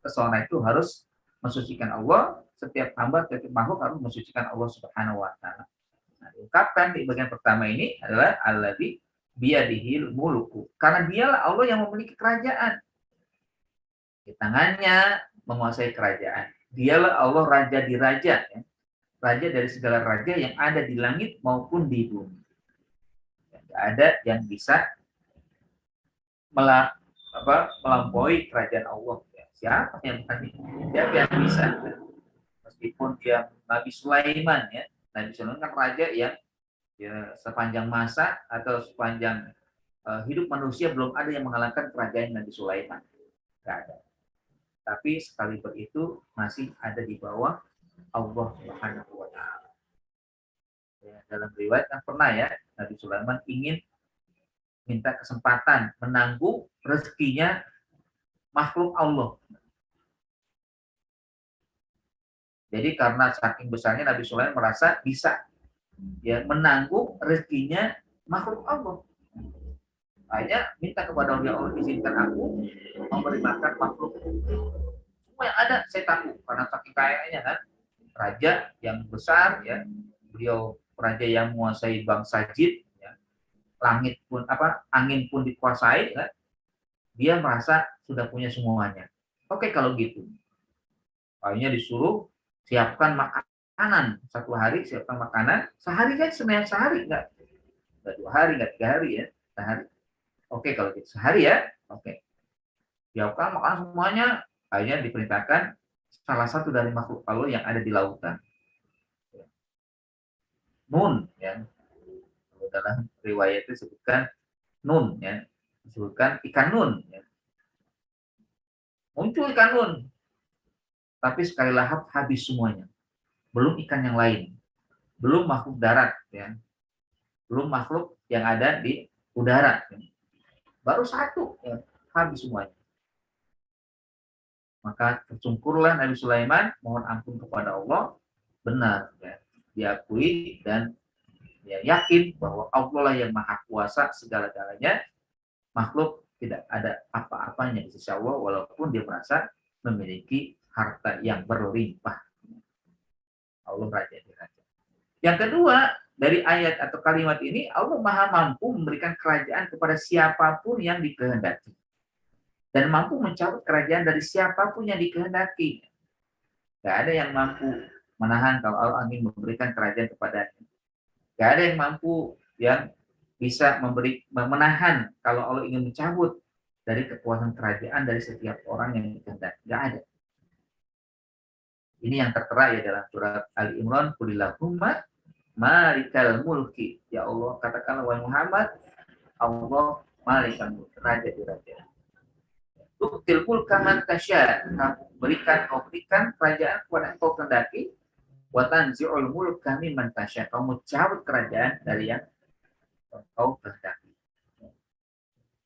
seseorang itu harus mensucikan Allah. Setiap hamba, setiap makhluk harus mensucikan Allah Subhanahu wa taala. Nah, diungkapkan di bagian pertama ini adalah alladzi biyadihil mulku. Karena dialah Allah yang memiliki kerajaan. Di tangannya menguasai kerajaan. Dialah Allah raja di raja ya. Raja dari segala raja yang ada di langit maupun di bumi. Tidak ada yang bisa melampaui kerajaan Allah. Siapa yang bisa? Meskipun dia Nabi Sulaiman ya, Nabi Sulaiman kan raja yang ya sepanjang masa atau sepanjang hidup manusia belum ada yang mengalahkan kerajaan Nabi Sulaiman. Tidak ada. Tapi sekalipun itu masih ada di bawah Allah Subhanahu wa taala. Ya, dalam riwayat kan pernah ya Nabi Sulaiman ingin minta kesempatan menanggung rezekinya makhluk Allah. Jadi karena saking besarnya Nabi Sulaiman merasa bisa ya menanggung rezekinya makhluk Allah. Hanya minta kepada Allah, izinkan aku memberi makan makhluk. Semua yang ada saya tanggung karena saking kayanya kan. Raja yang besar ya, beliau raja yang menguasai bangsa jin ya. Langit pun angin pun dikuasai ya. Dia merasa sudah punya semuanya. Oke kalau gitu. Akhirnya disuruh siapkan makanan satu hari, siapkan makanan sehari kan sehari nggak 2 hari nggak 3 hari ya sehari. Oke kalau gitu sehari ya, oke. Siapkan makanan semuanya. Akhirnya diperintahkan salah satu dari makhluk Allah yang ada di lautan. Nun ya. Dalam riwayat itu disebutkan nun ya. Disebutkan ikan nun ya. Muncul ikan nun. Tapi sekali lahap habis semuanya. Belum ikan yang lain. Belum makhluk darat ya. Belum makhluk yang ada di udara. Ya. Baru satu ya, habis semuanya. Maka tersungkurlah Nabi Sulaiman mohon ampun kepada Allah. Benar ya. Diakui dan dia yakin bahwa Allah lah yang maha kuasa segala-galanya. Makhluk tidak ada apa-apanya di sisi Allah walaupun dia merasa memiliki harta yang berlimpah. Allah raja di raja. Yang kedua, dari ayat atau kalimat ini Allah maha mampu memberikan kerajaan kepada siapapun yang dikehendaki. Dan mampu mencabut kerajaan dari siapapun yang dikehendaki. Tidak ada yang mampu menahan kalau Allah ingin memberikan kerajaan kepadanya. Tidak ada yang mampu yang bisa menahan kalau Allah ingin mencabut dari kekuasaan kerajaan dari setiap orang yang dikehendaki. Tidak ada. Ini yang tertera ya dalam surat Ali Imran, Qulillahumma malikal mulki. Ya Allah, katakanlah wahai Muhammad, Allah malikal mulki, raja di raja. Tu'til mulka man tasya, kamu berikan kerajaan kepada engkau kehendaki. Wa tanzi'ul mulka mimman tasya, kamu cabut kerajaan dari yang engkau kehendaki.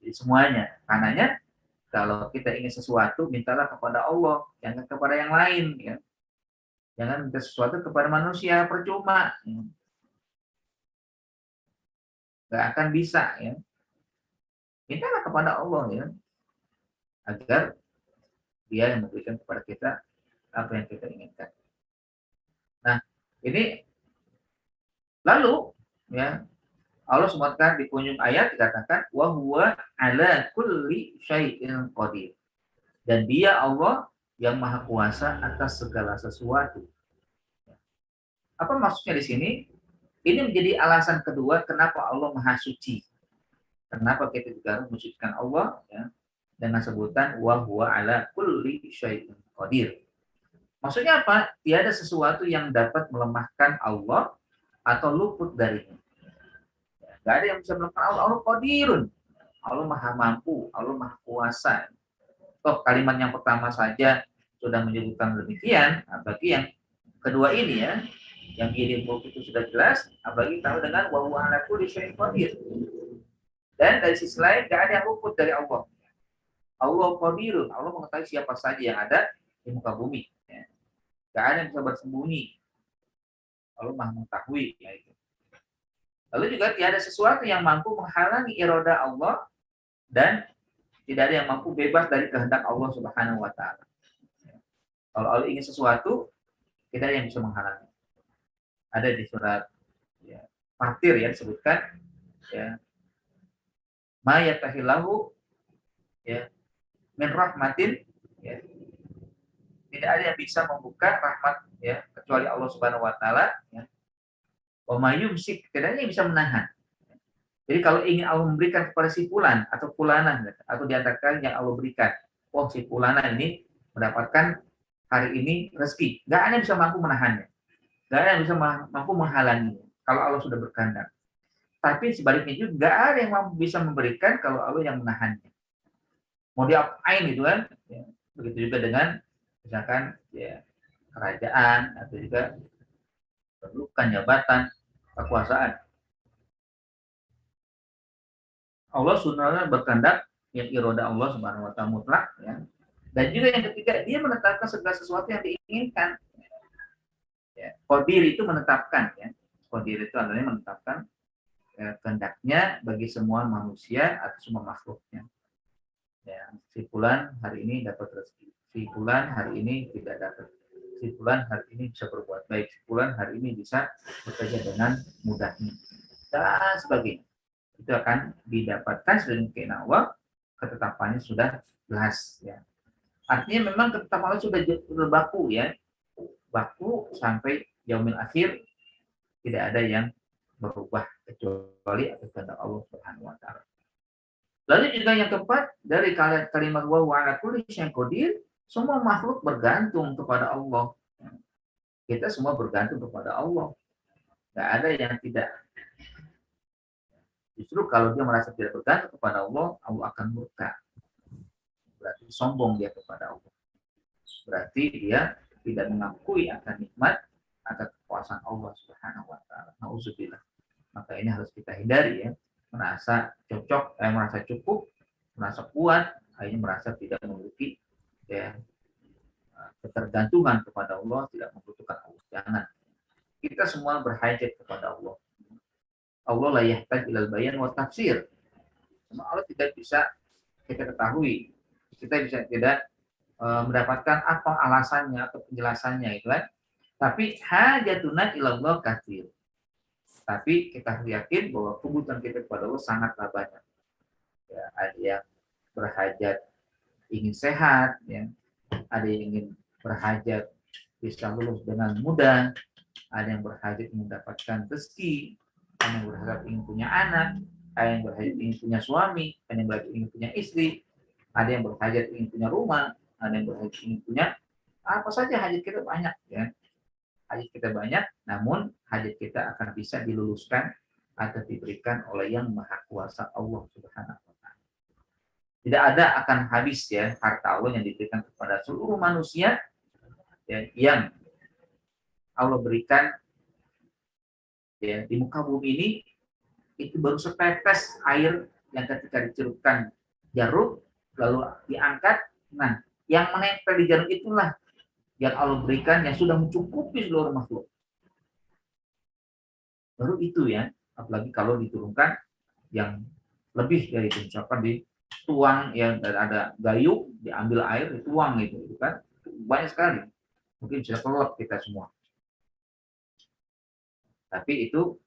Jadi semuanya, karenanya kalau kita ingin sesuatu, mintalah kepada Allah, jangan kepada yang lain. Ya. Jangan minta sesuatu kepada manusia, percuma. Ya. Nggak akan bisa. Ya. Mintalah kepada Allah, ya, agar Dia yang memberikan kepada kita apa yang kita inginkan. Nah, ini lalu, ya, Allah SWT di penghujung ayat dikatakan wa huwa ala kulli syai'in qadir. Dan Dia Allah yang Maha Kuasa atas segala sesuatu. Apa maksudnya di sini? Ini menjadi alasan kedua kenapa Allah Maha Suci. Kenapa kita juga harus mensucikan Allah, ya, dengan sebutan wa huwa ala kulli syai'in qadir. Maksudnya apa? Tiada sesuatu yang dapat melemahkan Allah atau luput darinya. Gak ada yang bisa melemahkan Allah. Allah qadirun. Allah Maha Mampu, Allah Maha Kuasa. Toh kalimat yang pertama saja sudah menyebutkan demikian, apalagi yang kedua ini, ya, yang ini itu sudah jelas, apalagi tahu dengan wa huwa ala kulli syai'in qadir. Dan dari sisi lain gak ada yang luput dari Allah. Allah qadirun, Allah mengetahui siapa saja yang ada di muka bumi. Ya. Gak ada yang bisa bersembunyi. Allah Maha mengetahui. Ya, itu. Lalu juga tiada sesuatu yang mampu menghalangi iroda Allah dan tidak ada yang mampu bebas dari kehendak Allah Subhanahu wa Ta'ala. Kalau Allah ingin sesuatu, tidak ada yang bisa menghalangi. Ada di surat, ya, Fatir, ya, disebutkan, ya, ma yatahillahu, ya, min rahmatin, ya, tidak ada yang bisa membuka rahmat, ya, kecuali Allah Subhanahu wa Ta'ala, ya. Wa ma yumsik, tidak ada yang bisa menahan. Jadi kalau ingin Allah memberikan kepada si fulan atau fulanah, atau di antara kalian yang Allah berikan, oh si fulanah ini mendapatkan hari ini rezeki, nggak ada yang bisa mampu menahannya, nggak ada yang bisa mampu menghalanginya kalau Allah sudah berkehendak. Tapi sebaliknya juga nggak ada yang mampu bisa memberikan kalau Allah yang menahannya. Mau diapain gitu kan? Ya, begitu juga dengan misalkan, ya, kerajaan atau juga kedudukan, jabatan, kekuasaan. Allah sebenarnya berkehendak yang iroda Allah Subhanahu wa Ta'ala mutlak, ya. Dan juga yang ketiga, Dia menetapkan segala sesuatu yang diinginkan. Ya, qadir itu menetapkan, ya. Qadir itu adalah menetapkan, ya, kehendaknya bagi semua manusia atau semua makhluknya. Ya, si fulan hari ini dapat rezeki, si fulan hari ini tidak dapat, si fulan hari ini bisa berbuat baik, si fulan hari ini bisa bekerja dengan mudahnya, dan sebagainya. Itu akan didapatkan dari keinginan Allah, ketetapannya sudah jelas, ya. Artinya memang ketetapan Allah sudah berbaku, ya, baku sampai yaumil akhir, tidak ada yang berubah kecuali atas kehendak Allah Subhanahu wa Ta'ala. Lalu juga yang keempat, dari kalimat wa huwa ala kulli syai'in qadir, semua makhluk bergantung kepada Allah. Kita semua bergantung kepada Allah. Tidak ada yang tidak. Justru kalau dia merasa tidak bergantung kepada Allah, Allah akan murka. Berarti sombong dia kepada Allah. Berarti dia tidak mengakui akan nikmat, akan kekuasaan Allah Subhanahu wa Ta'ala. Nauzubillah. Maka ini harus kita hindari, ya. Merasa cocok, merasa cukup, merasa kuat, akhirnya merasa tidak memiliki, ya, ketergantungan kepada Allah, tidak membutuhkan Allah. Jangan. Kita semua berhajat kepada Allah. Allah la yahtaj ilal bayan wa tafsir. Allah tidak bisa kita ketahui. Kita bisa tidak mendapatkan apa alasannya atau penjelasannya, itu kan. Tapi hajatuna ilallah katsir. Tapi kita yakin bahwa kebutuhan kita kepada Allah sangatlah banyak. Ya, ada yang berhajat ingin sehat, ya. Ada yang ingin berhajat bisa lulus dengan mudah, ada yang berhajat ingin mendapatkan rezeki, ada yang berhajat ingin punya anak, ada yang berhajat ingin punya suami, ada yang berhajat ingin punya istri, ada yang berhajat ingin punya rumah, ada yang berhajat ingin punya apa saja hajat kita banyak ya. Hajat kita banyak, namun hajat kita akan bisa diluluskan atau diberikan oleh yang maha kuasa Allah Subhanahu wa Ta'ala. Tidak ada akan habis ya harta Allah yang diberikan kepada seluruh manusia ya, yang Allah berikan ya di muka bumi ini, itu baru setetes air yang ketika dicelupkan jarum lalu diangkat. Nah, yang menempel di jarum itulah yang Allah berikan yang sudah mencukupi seluruh makhluk. Baru itu ya, apalagi kalau diturunkan yang lebih dari itu, misalkan dituang ya, ada gayung diambil air dituang gitu kan, banyak sekali, mungkin bisa kelelep kita semua. Tapi itu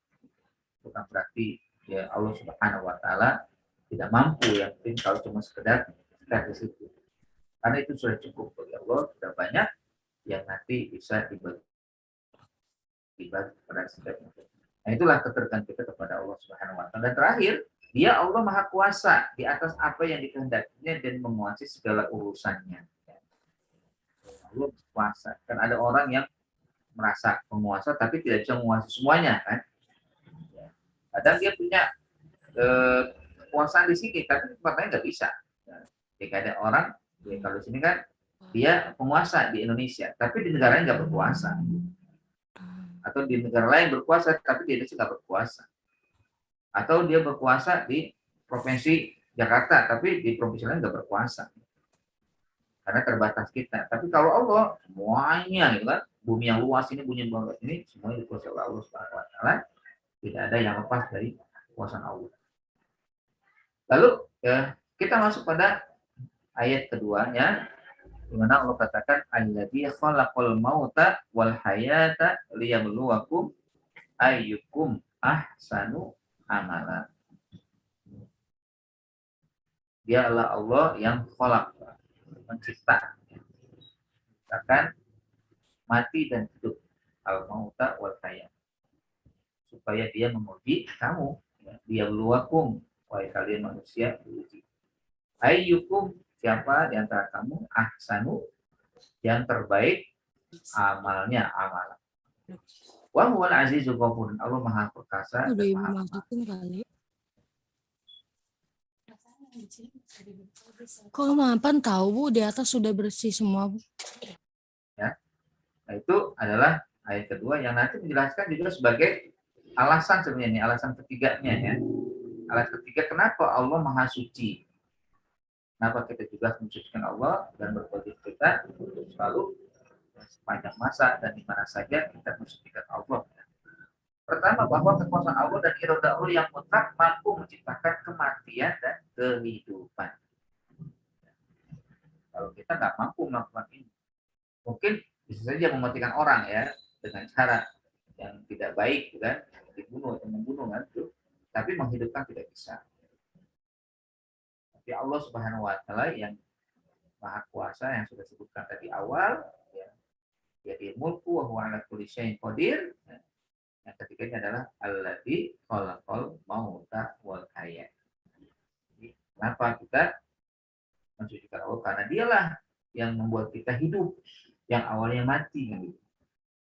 bukan berarti ya Allah Subhanahu wa Ta'ala tidak mampu, yang penting kalau cuma sekedar di situ, karena itu sudah cukup bagi Allah, sudah banyak yang nanti bisa dibagi kepada setiap makhluk. Nah, itulah ketergantungan kita kepada Allah Subhanahu wa Ta'ala. Dan terakhir, Dia Allah Maha Kuasa di atas apa yang dikehendakinya dan menguasai segala urusannya. Allah kuasa. Kan ada orang yang merasa penguasa tapi tidak bisa menguasai semuanya kan. Kadang dia punya kekuasaan di sini tapi tempat lain nggak bisa. Jika ada orang, ya kalau di sini kan dia penguasa di Indonesia, tapi di negara lain nggak berkuasa. Atau di negara lain berkuasa tapi di Indonesia nggak berkuasa. Atau dia berkuasa di provinsi Jakarta tapi di provinsi lain nggak berkuasa karena terbatas kita. Tapi kalau Allah semuanya gitu kan, bumi yang luas ini, bumi yang luas ini semuanya dikuasai oleh Allah Subhanahu wa Ta'ala, tidak ada yang lepas dari kuasa Allah. Lalu ya, kita masuk pada ayat keduanya di mana Allah katakan alladzi khalaqal mauta wal hayata liyabluwakum ayyukum ahsanu amala. Dia adalah Allah yang khalaq, menciptakan mati dan hidup, al mauta wal hayat, supaya dia menguji kamu, dia luakum, wahai kalian manusia, diuji. Ayyukum, siapa di antara kamu, ahsanu, yang terbaik amalnya, amalan. Wa huwal azizul ghafur, Allah Maha Perkasa dan Maha Pengampun. Kok mapan tahu Bu, di atas sudah bersih semua Bu. Ya. Nah, itu adalah ayat kedua yang nanti menjelaskan juga sebagai alasan sebenarnya, alasan ketiganya ya. Alasan ketiga kenapa Allah Maha Suci. Kenapa kita juga mensucikan Allah dan berwajib kita untuk selalu sepanjang masa dan di mana saja kita mensucikan Allah. Pertama, bahwa kekuasaan Allah dan iroda Allah yang mutlak mampu menciptakan kematian dan kehidupan. Kalau kita nggak mampu melakukan ini, mungkin bisa saja mematikan orang ya dengan cara yang tidak baik, kan, dibunuh atau membunuh kan, tapi menghidupkan tidak bisa. Tapi Allah Subhanahu Wa Ta'ala yang Maha Kuasa yang sudah sebutkan tadi awal, ya, jadi mulku wa huwa ala kulli syai'in qadir. Yang ketiganya adalah alladzi khalaqal mauta wal hayat. Kenapa kita mensucikan Allah? Karena dialah yang membuat kita hidup, yang awalnya mati.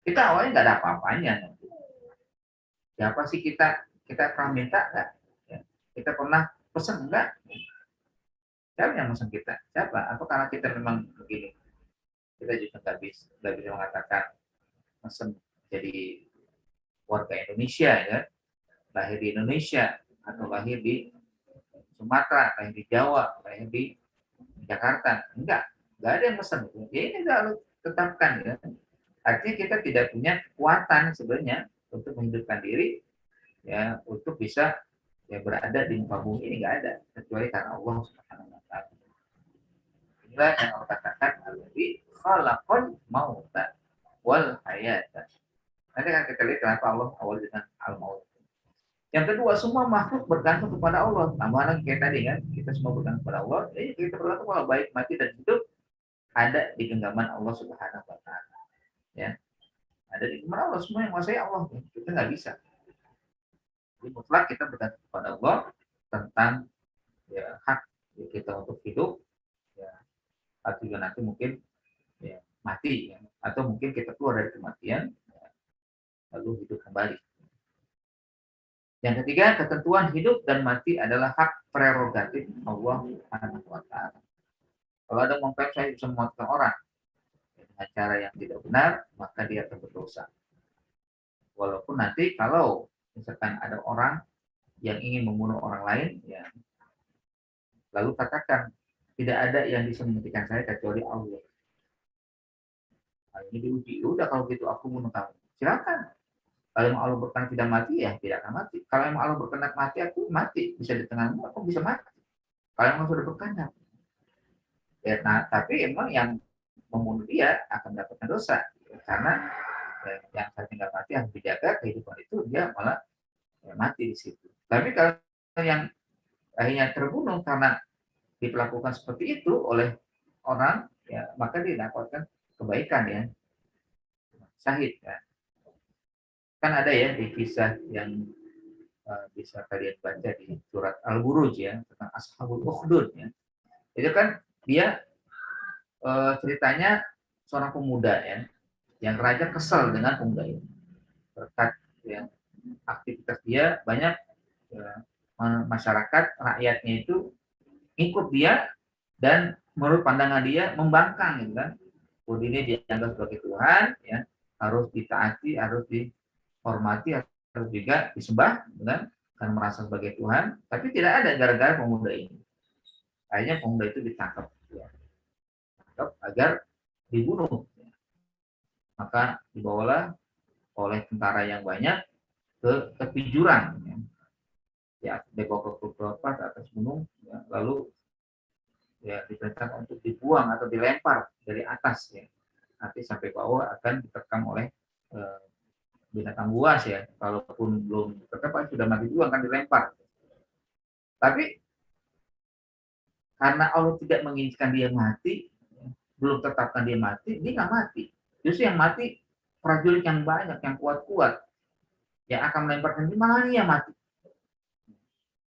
Kita awalnya nggak ada apa-apanya. Siapa sih kita pernah minta nggak? Kita pernah pesan enggak? Siapa yang pesan kita? Siapa? Apa karena kita memang begini? Kita juga nggak bisa mengatakan pesan jadi warga Indonesia ya, lahir di Indonesia atau lahir di Sumatera, lahir di Jawa, lahir di Jakarta, nggak ada yang pesan. Ya ini harus tetapkan ya. Artinya kita tidak punya kekuatan sebenarnya untuk menghidupkan diri ya, untuk bisa ya berada di muka bumi ini nggak ada kecuali karena Allah Subhanahu wa Ta'ala. Inilah yang Allah katakan alladzi khalaqal mauta wal hayata. Nanti kan kita lihat kenapa Allah awal dengan al-maut. Yang kedua, semua makhluk bergantung kepada Allah. Tambah lagi kayak tadi kan, kita semua bergantung kepada Allah. Jadi kita bergantung kepada baik mati dan hidup ada di genggaman Allah Subhanahu wa Ta'ala. Ya, ada di genggaman Allah, semua yang menguasai Allah. Kita nggak bisa. Jadi mutlak kita bergantung kepada Allah tentang ya, hak kita untuk hidup. Ya, juga nanti mungkin ya, mati, ya. Atau mungkin kita keluar dari kematian, ya, lalu hidup kembali. Yang ketiga, ketentuan hidup dan mati adalah hak prerogatif Allah Subhanahu wa Ta'ala. Kalau ada mengklaim saya bisa mematikan orang dengan cara yang tidak benar, maka dia akan berdosa. Walaupun nanti kalau misalkan ada orang yang ingin membunuh orang lain, ya, lalu katakan tidak ada yang bisa mematikan saya kecuali Allah. Nah, ini diuji. Udah kalau gitu aku bunuh kamu. Silakan. Kalau yang Allah berkenan tidak mati, ya tidak akan mati. Kalau yang Allah berkenan mati, aku mati. Bisa di tengahmu, aku bisa mati. Kalau yang sudah berkenan. Ya, nah, tapi emang yang membunuh dia akan mendapatkan dosa. Karena yang saya tinggal mati harus dijaga kehidupan itu, dia malah ya, mati di situ. Tapi kalau yang akhirnya terbunuh karena diperlakukan seperti itu oleh orang, ya maka dia dapatkan kebaikan, ya. Syahid, ya. Kan ada ya di kisah yang bisa kalian baca di surat Al-Buruj, ya, tentang Ashabul Ukhdud, ya. Itu kan dia ceritanya seorang pemuda, ya, yang raja kesal dengan pemuda ini berkat ya, aktivitas dia banyak, ya, masyarakat rakyatnya itu ikut dia dan menurut pandangan dia membangkang, gitu kan. Budi ini dianggap sebagai Tuhan, ya, harus ditaati, harus dihormati, harus juga disembah, kan, karena merasa sebagai Tuhan. Tapi tidak ada gara-gara pemuda ini. Akhirnya pemuda itu ditangkap, ya, agar dibunuh. Maka dibawalah oleh tentara yang banyak ke tepi jurang, ya, ya dibawa ke atas gunung, ya, lalu ya diperintahkan untuk dibuang atau dilempar dari atas, ya. Nanti sampai bawah akan diterkam oleh binatang buas, ya. Kalaupun belum diterkam sudah mati duluan akan dilempar. Tapi karena Allah tidak menginginkan dia mati, ya, belum tetapkan dia mati, dia nggak mati. Justru yang mati prajurit yang banyak, yang kuat-kuat, yang akan melemparkan dia, malah dia mati.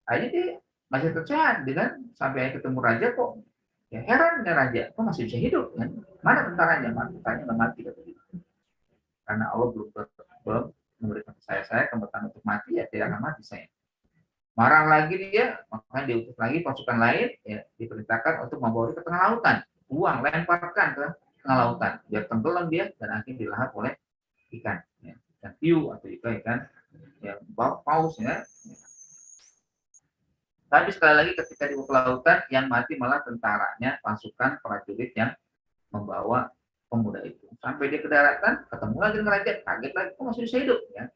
Akhirnya dia masih tersehat, dengan sampai ketemu raja kok. Ya heran ya raja, kok masih bisa hidup, kan? Mana tentaranya? Tentaranya nggak mati, kata dia. Karena Allah belum memberikan saya kesempatan untuk mati, ya tidak akan mati saya. Marah lagi dia, makanya diutus lagi pasukan lain, ya, diperintahkan untuk membawa ke tengah lautan, buang, lemparkan ke tengah lautan, biar tenggelam dia dan akhirnya dilahap oleh ikan, ya, ikan hiu atau ikan ya, paus, ya. Tapi sekali lagi ketika dibawa ke lautan, yang mati malah tentaranya, pasukan prajurit yang membawa pemuda itu. Sampai dia ke daratan, ketemu lagi dengan raja, kaget lagi, kok masih bisa hidup, ya.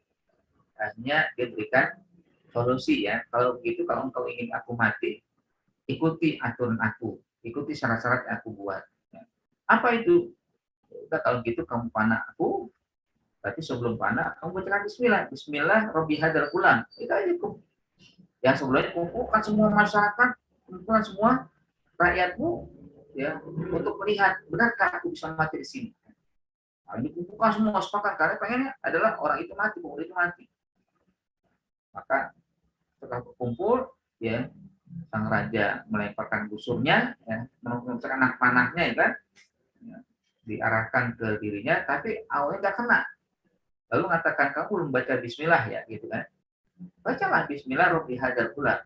Akhirnya dia berikan solusi, ya. Kalau begitu, kalau engkau ingin aku mati, ikuti aturan aku, ikuti syarat-syarat yang aku buat. Ya. Apa itu? Udah, kalau gitu kamu panah aku, tapi sebelum panah kamu bacakan Bismillah. Bismillah Robbi hadal ulang. Itu aja cukup. Yang sebelumnya kumpulkan semua masyarakat, kumpulkan semua rakyatmu, ya, untuk melihat benarkah aku bisa mati di sini. Nah, dikumpulkan semua sepakat karena pengennya adalah orang itu mati, pemuda itu mati. Maka setelah berkumpul, ya, sang raja melemparkan busurnya, ya, menunjukkan anak panahnya, ya kan, ya, diarahkan ke dirinya, tapi awalnya nggak kena. Lalu mengatakan, kamu belum baca Bismillah, ya, gitu kan. Bacalah Bismillah Robbi hadal ulang.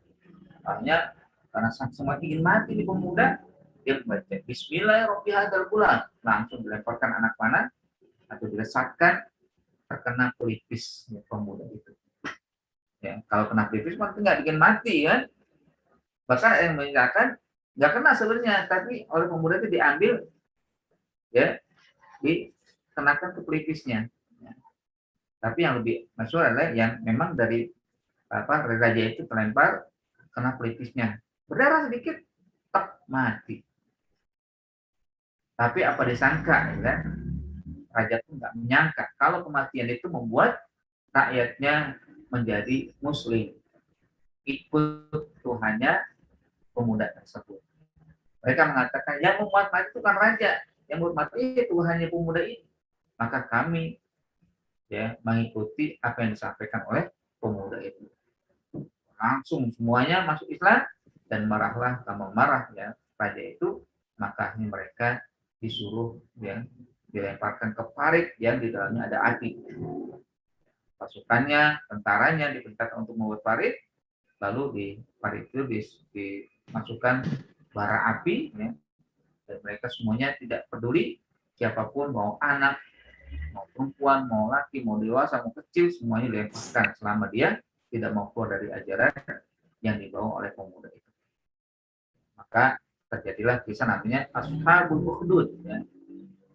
Akhirnya karena semakin ingin mati di pemuda, dia membaca Bismillah Robbi hadal ulang, langsung dilemparkan anak panah atau dilesatkan, terkena pelipis, ya, pemuda itu. Ya, kalau kena pelipis maka nggak bikin mati, kan. Bahkan yang menyatakan nggak kena sebenarnya, tapi oleh pemuda itu diambil, ya, dikenakan ke pelipisnya. Ya. Tapi yang lebih masyhur adalah yang memang dari raja itu terlempar kena pelipisnya, berdarah sedikit, tak mati. Tapi apa disangka, ya, raja pun nggak menyangka kalau kematian itu membuat rakyatnya menjadi muslim, ikut Tuhannya pemuda tersebut. Mereka mengatakan yang membuat mati itu kan raja, yang membuat mati Tuhannya pemuda ini. Maka kami, ya, mengikuti apa yang disampaikan oleh pemuda itu. Langsung semuanya masuk Islam dan marahlah, tambah marah, ya, raja itu. Maka mereka disuruh, ya, dilemparkan ke parit yang di dalamnya ada api. Pasukannya, tentaranya diperintahkan untuk membuat parit, lalu di parit itu dimasukkan bara api, ya, dan mereka semuanya tidak peduli siapapun, mau anak, mau perempuan, mau laki, mau dewasa, mau kecil, semuanya dilemparkan selama dia tidak mau keluar dari ajaran yang dibawa oleh pemuda itu. Maka terjadilah kisah namanya Ashabul Ukhdud. Ya.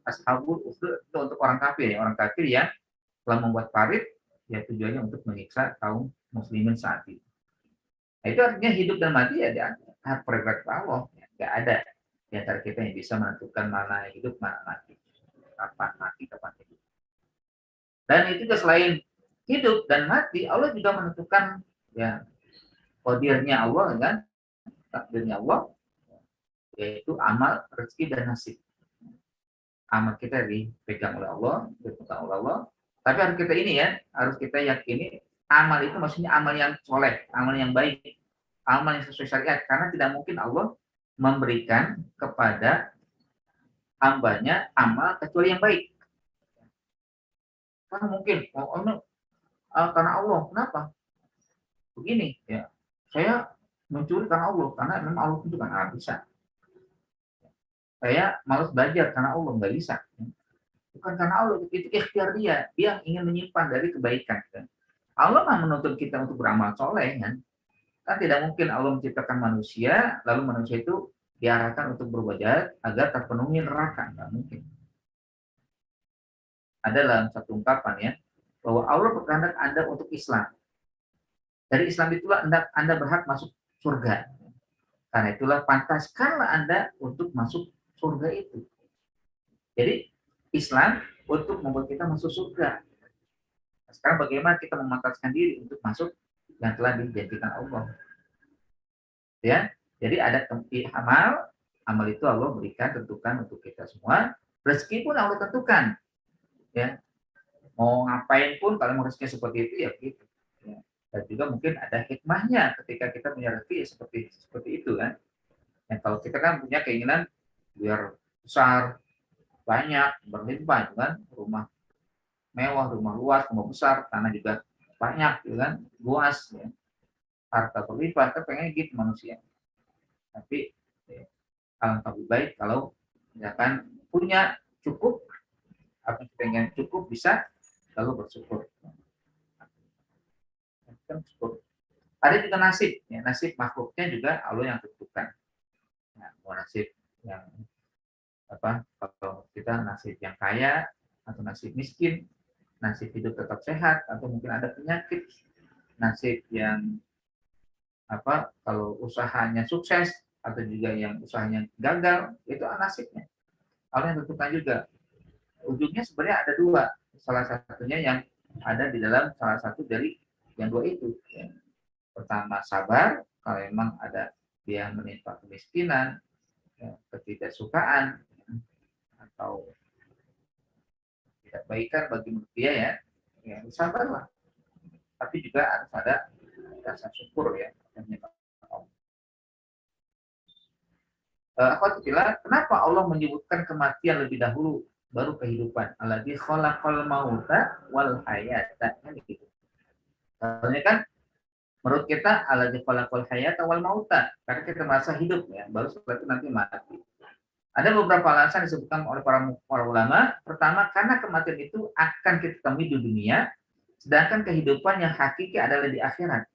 Ashabul Ukhdud itu untuk orang kafir, ya. Orang kafir yang telah membuat parit, ya tujuannya untuk menyiksa kaum muslimin saat itu. Nah, itu artinya hidup dan mati ya hak prerogatif Allah. Ya. Nggak ada di antara kita yang bisa menentukan mana hidup, mana mati. Kapan mati, kapan hidup. Dan itu juga selain hidup dan mati, Allah juga menentukan ya qadirnya Allah, kan, takdirnya Allah, yaitu amal, rezeki, dan nasib. Amal kita dipegang oleh Allah, dipegang oleh Allah. Tapi harus kita ini ya, harus kita yakini amal itu maksudnya amal yang soleh, amal yang baik, amal yang sesuai syariat. Karena tidak mungkin Allah memberikan kepada hambanya amal kecuali yang baik. Karena mungkin, karena Allah, kenapa? Begini, ya, saya mencuri karena Allah, karena memang Allah itu kan bisa. Saya malas belajar karena Allah, nggak bisa. Bukan karena Allah, itu ikhtiar dia yang ingin menyimpan dari kebaikan. Allah mah menuntut kita untuk beramal soleh, kan? Kan tidak mungkin Allah menciptakan manusia, lalu manusia itu diarahkan untuk berbuat jahat agar terpenuhi neraka, nggak mungkin. Ada dalam satu ungkapan ya, bahwa Allah berkehendak Anda untuk Islam. Dari Islam itulah Anda berhak masuk surga. Karena itulah pantaskanlah Anda untuk masuk surga itu. Jadi Islam untuk membuat kita masuk surga. Sekarang bagaimana kita memantaskan diri untuk masuk yang telah dijanjikan Allah. Ya, jadi ada amal itu Allah berikan, tentukan untuk kita semua. Rezeki pun Allah tentukan. Ya, mau ngapain pun kalau mau rezeki seperti itu ya begitu. Ya. Dan juga mungkin ada hikmahnya ketika kita punya rezeki ya seperti itu kan. Yang kalau kita kan punya keinginan biar besar, banyak, berlimpah, kan, rumah mewah, rumah luas, rumah besar, tanah juga banyak, kan, luas, ya. Harta berlimpah, kita pengen gitu manusia. Tapi ya, alangkah lebih baik kalau misalkan punya cukup, apa yang kita ingin cukup bisa, lalu bersyukur. Ada juga nasib, ya, nasib makhluknya juga Allah yang tentukan. Nah, mau nasib yang apa, kalau kita nasib yang kaya atau nasib miskin, nasib hidup tetap sehat atau mungkin ada penyakit, nasib yang apa, kalau usahanya sukses atau juga yang usahanya gagal, itu nasibnya Allah yang tentukan juga. Ujungnya sebenarnya ada dua, salah satunya yang ada di dalam salah satu dari yang dua itu. Ya. Pertama sabar, kalau memang ada dia menimpa kemiskinan, ya, ketidaksukaan, atau tidak baikan bagi manusia ya sabarlah. Tapi juga harus ada rasa syukur ya. Kenapa Allah menyebutkan kematian lebih dahulu baru kehidupan? Alladzi khalaqal mauta wal hayata. Kan gitu. Soalnya kan menurut kita alladzi khalaqal hayata wal mauta, karena kita merasa hidup ya, baru setelah itu nanti mati. Ada beberapa alasan disebutkan oleh para ulama. Pertama, karena kematian itu akan kita temui di dunia, sedangkan kehidupan yang hakiki adalah di akhirat.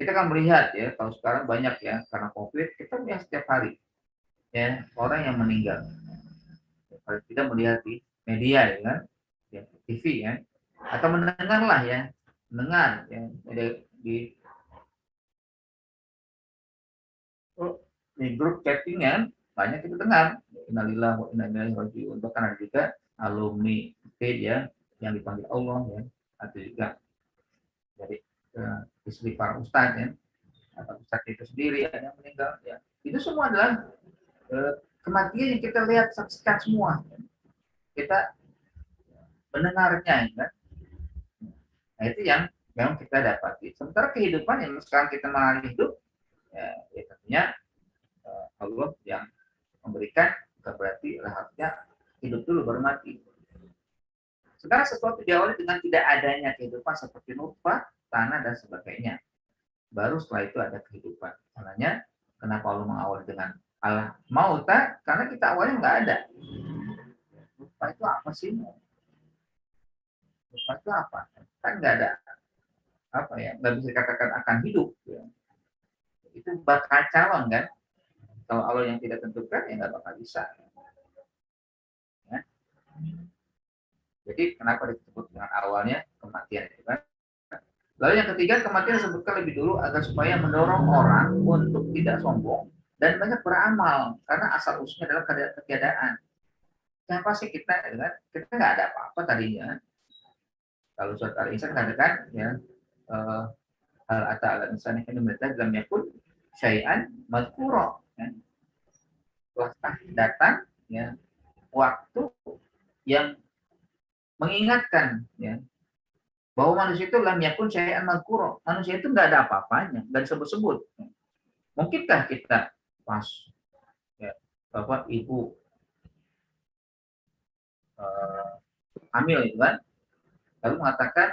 Kita kan melihat ya, kalau sekarang banyak ya, karena COVID, kita melihat setiap hari ya orang yang meninggal. Kalau kita melihat di media ya kan, ya, TV ya, atau mendengarlah ya, mendengar ya di grup chattingan banyak kita dengar innalillahi wa inna ilaihi raji'un. Bahkan ada juga alumni ya yang dipanggil Allah ya, atau juga dari istri para ustadz ya, atau ustadz itu sendiri ada yang meninggal ya. Itu semua adalah kematian yang kita lihat, saksikan semua ya. Kita mendengarnya ya kan. Nah itu yang memang kita dapati. Sementara kehidupan yang sekarang kita mengalami hidup ya tentunya Allah yang memberikan, berarti harusnya hidup dulu baru mati. Segala sesuatu diawali dengan tidak adanya kehidupan seperti nutfah, tanah dan sebagainya. Baru setelah itu ada kehidupan. Makanya kenapa Allah mengawali dengan Allah mauta? Karena kita awalnya nggak ada. Nutfah itu apa sih? Nutfah itu apa? Kan nggak ada apa ya? Nggak bisa dikatakan akan hidup. Ya. Itu bakal calon kan? Kalau Allah yang tidak tentukan ya nggak bakal bisa. Ya. Jadi kenapa disebut dengan awalnya kematian itu kan? Lalu yang ketiga, kematian disebutkan lebih dulu agar supaya mendorong orang untuk tidak sombong dan banyak beramal karena asal usulnya adalah ketiadaan. Siapa sih kita? Kan? Kita nggak ada apa-apa tadinya. Kalau surat Al-Insan katakan ya hal ata ala insani ini mereka dalam yakun syai'an madhkura. Ya. Setelah datang ya waktu yang mengingatkan ya bahwa manusia itu lam yakun syai'an madhkura. Manusia itu nggak ada apa-apanya, nggak disebut-sebut. Mungkinkah kita pas ya, bapak ibu hamil itu kan, lalu mengatakan,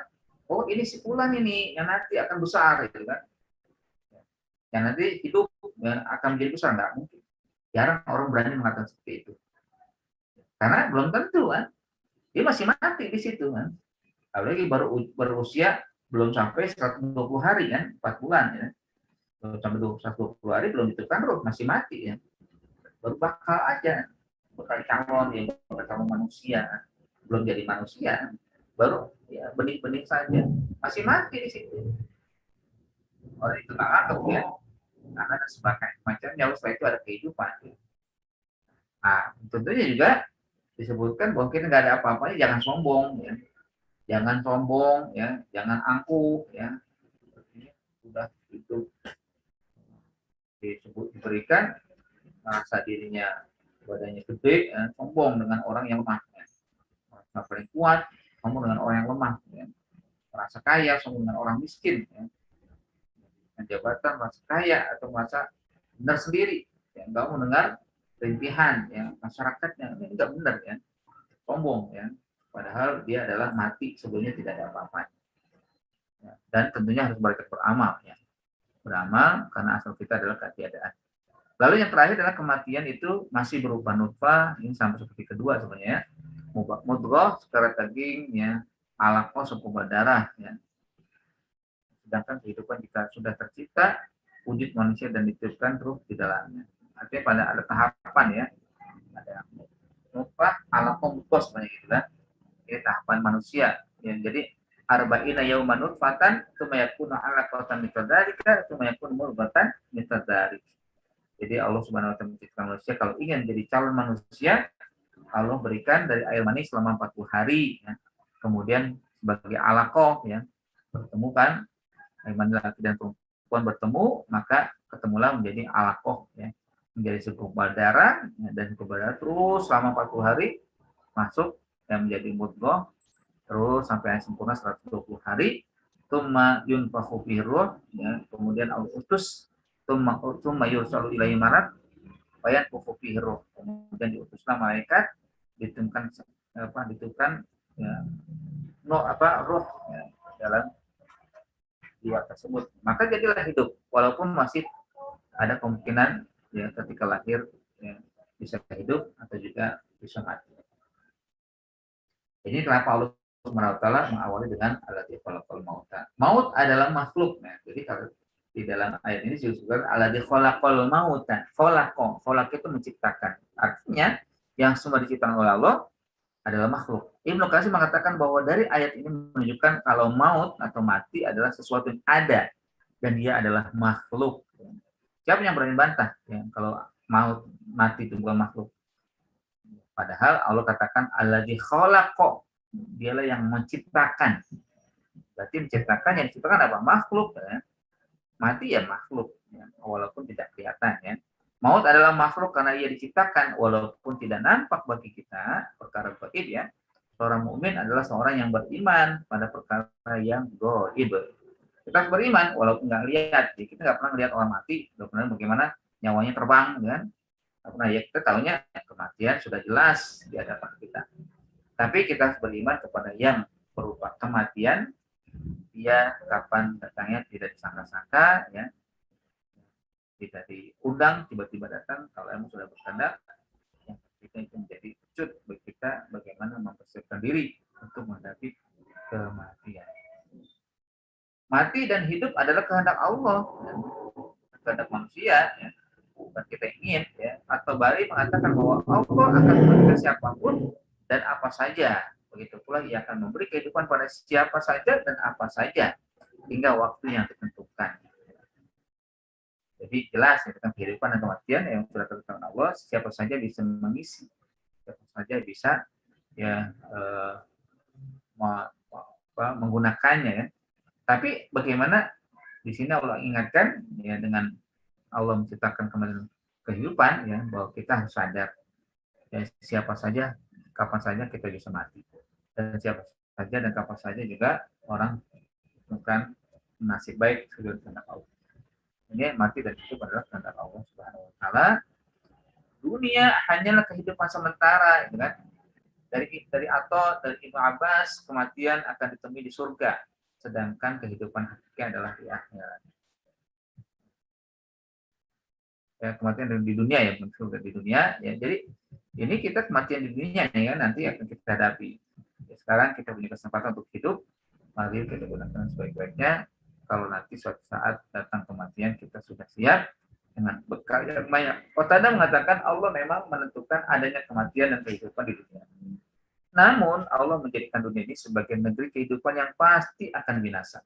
oh ini si fulan ini yang nanti akan besar itu kan, yang nanti hidup ya, akan menjadi besar, nggak mungkin. Jarang orang berani mengatakan seperti itu, karena belum tentu kan, dia masih mati di situ kan, apalagi baru berusia belum sampai 120 hari kan, 4 bulan ya, belum sampai 120 hari belum ditentukan roh, masih mati ya, baru bakal aja, bakal calon yang bakal calon manusia, belum jadi manusia, baru ya benih-benih saja, masih mati di situ. Oleh itu kemudian karena ada sebagainya macamnya, setelah itu ada kehidupan. Nah, tentunya juga disebutkan bahwa kita nggak ada apa-apanya, jangan sombong, ya, jangan sombong, ya, jangan angkuh, ya, sudah itu disebut diberikan merasa dirinya badannya gede, ya, sombong dengan orang yang lemah, ya. Merasa paling kuat, sombong dengan orang yang lemah, ya. Merasa kaya, sombong dengan orang miskin, ya. Dengan jabatan merasa kaya atau merasa benar sendiri, ya. Enggak mau dengar rintihan, ya, masyarakatnya ini enggak benar, ya, sombong, ya. Padahal dia adalah mati sebelumnya tidak ada apa-apa. Ya. Dan tentunya harus beramal, ya. Beramal karena asal kita adalah ketiadaan. Lalu yang terakhir adalah kematian itu masih berupa nutfah, ini sama seperti kedua sebenarnya. Mudghah secara daging, ya, alaqah sekumpul darah, ya. Sedangkan kehidupan jika sudah tercipta, wujud manusia dan ditiupkan ruh di dalamnya. Artinya pada ada tahapan, ya. Ada nutfah, alaqah, mudghah sebenarnya gitu kan. Ini tahapan manusia. Ya, jadi arba'ina yauman nutfatan, tsumma yakunu alaqatan mithla dzalika, tsumma yakunu mudghatan mithla dzalika. Jadi Allah Subhanahu wa taala menciptakan manusia, kalau ingin jadi calon manusia, Allah berikan dari air mani selama 40 hari, ya. Kemudian sebagai alaqah, ya, bertemu kan, air mani laki dan perempuan bertemu, maka ketemulah menjadi alaqah, ya, menjadi segumpal darah, ya, dan segumpal darah terus selama 40 hari masuk yang menjadi mudghah terus sampai sempurna 120 hari, tsumma yunfakhu fihi ruh, ya, kemudian Allah utus, tsumma yursalu ilaihi malak bayat fihi ruh, kemudian diutuslah malaikat ditiupkan ya, ruh, ya, dalam jiwa tersebut, maka jadilah hidup walaupun masih ada kemungkinan, ya, ketika lahir, ya, bisa hidup atau juga bisa mati. Jadi kenapa Allah Subhanahu wa taala mengawali dengan allati khalaqal mauta. Maut adalah makhluk. Nah, jadi kalau di dalam ayat ini disebutkan allati khalaqal mauta. Khalaq itu menciptakan. Artinya yang semua diciptakan oleh Allah adalah makhluk. Ibnu Katsir mengatakan bahwa dari ayat ini menunjukkan kalau maut atau mati adalah sesuatu yang ada dan dia adalah makhluk. Siapa yang berani bantah, ya, kalau maut mati itu bukan makhluk? Padahal Allah katakan alladzi khalaqa, dialah yang menciptakan. Berarti menciptakan, yang diciptakan apa? Makhluk, ya. Mati ya makhluk, ya, walaupun tidak kelihatan, ya. Maut adalah makhluk karena ia diciptakan walaupun tidak nampak bagi kita, perkara gaib, ya. Seorang mukmin adalah seorang yang beriman pada perkara yang gaib. Kita harus beriman walaupun nggak lihat, ya. Kita nggak pernah lihat orang mati, nggak pernah bagaimana nyawanya terbang, kan? Nah, ya kita tahunya kematian sudah jelas di hadapan kita. Tapi kita harus beriman kepada yang berupa kematian, dia kapan datangnya tidak disangka-sangka, ya, tidak diundang tiba-tiba datang. Kalau emang sudah berkehendak, yang kita itu menjadi pecut bagi kita bagaimana mempersiapkan diri untuk menghadapi kematian. Mati dan hidup adalah kehendak Allah, ya, kehendak manusia, ya, bukan kita ingin, ya. Atau Bali mengatakan bahwa Allah akan memberikan siapapun dan apa saja. Begitu pula ia akan memberi kehidupan pada siapa saja dan apa saja hingga waktu yang ditentukan. Jadi jelas ya, tentang kehidupan dan kematian yang sudah ditentukan Allah, siapa saja bisa mengisi, siapa saja bisa ya menggunakannya, ya. Tapi bagaimana di sini Allah ingatkan, ya, dengan Allah menciptakan kehidupan, ya, bahwa kita harus sadar, ya, siapa saja, kapan saja kita bisa mati, dan siapa saja dan kapan saja juga orang bukan nasib baik sesuai kehendak Allah. Ini mati dan hidup adalah kehendak Allah Subhanahu Wa Taala. Dunia hanyalah kehidupan sementara, gitu kan? Dari Ibnu Abbas, kematian akan ditemui di surga, sedangkan kehidupan hakiki adalah di akhirat. Ya, kematian di dunia, ya, surga di dunia, ya. Jadi ini kita kematian di dunia, ya, nanti akan kita hadapi. Ya, sekarang kita punya kesempatan untuk hidup, mari kita gunakan sebaik-baiknya. Kalau nanti suatu saat datang kematian, kita sudah siap dengan bekal yang banyak. Qatadah mengatakan Allah memang menentukan adanya kematian dan kehidupan di dunia. Namun Allah menjadikan dunia ini sebagai negeri kehidupan yang pasti akan binasa.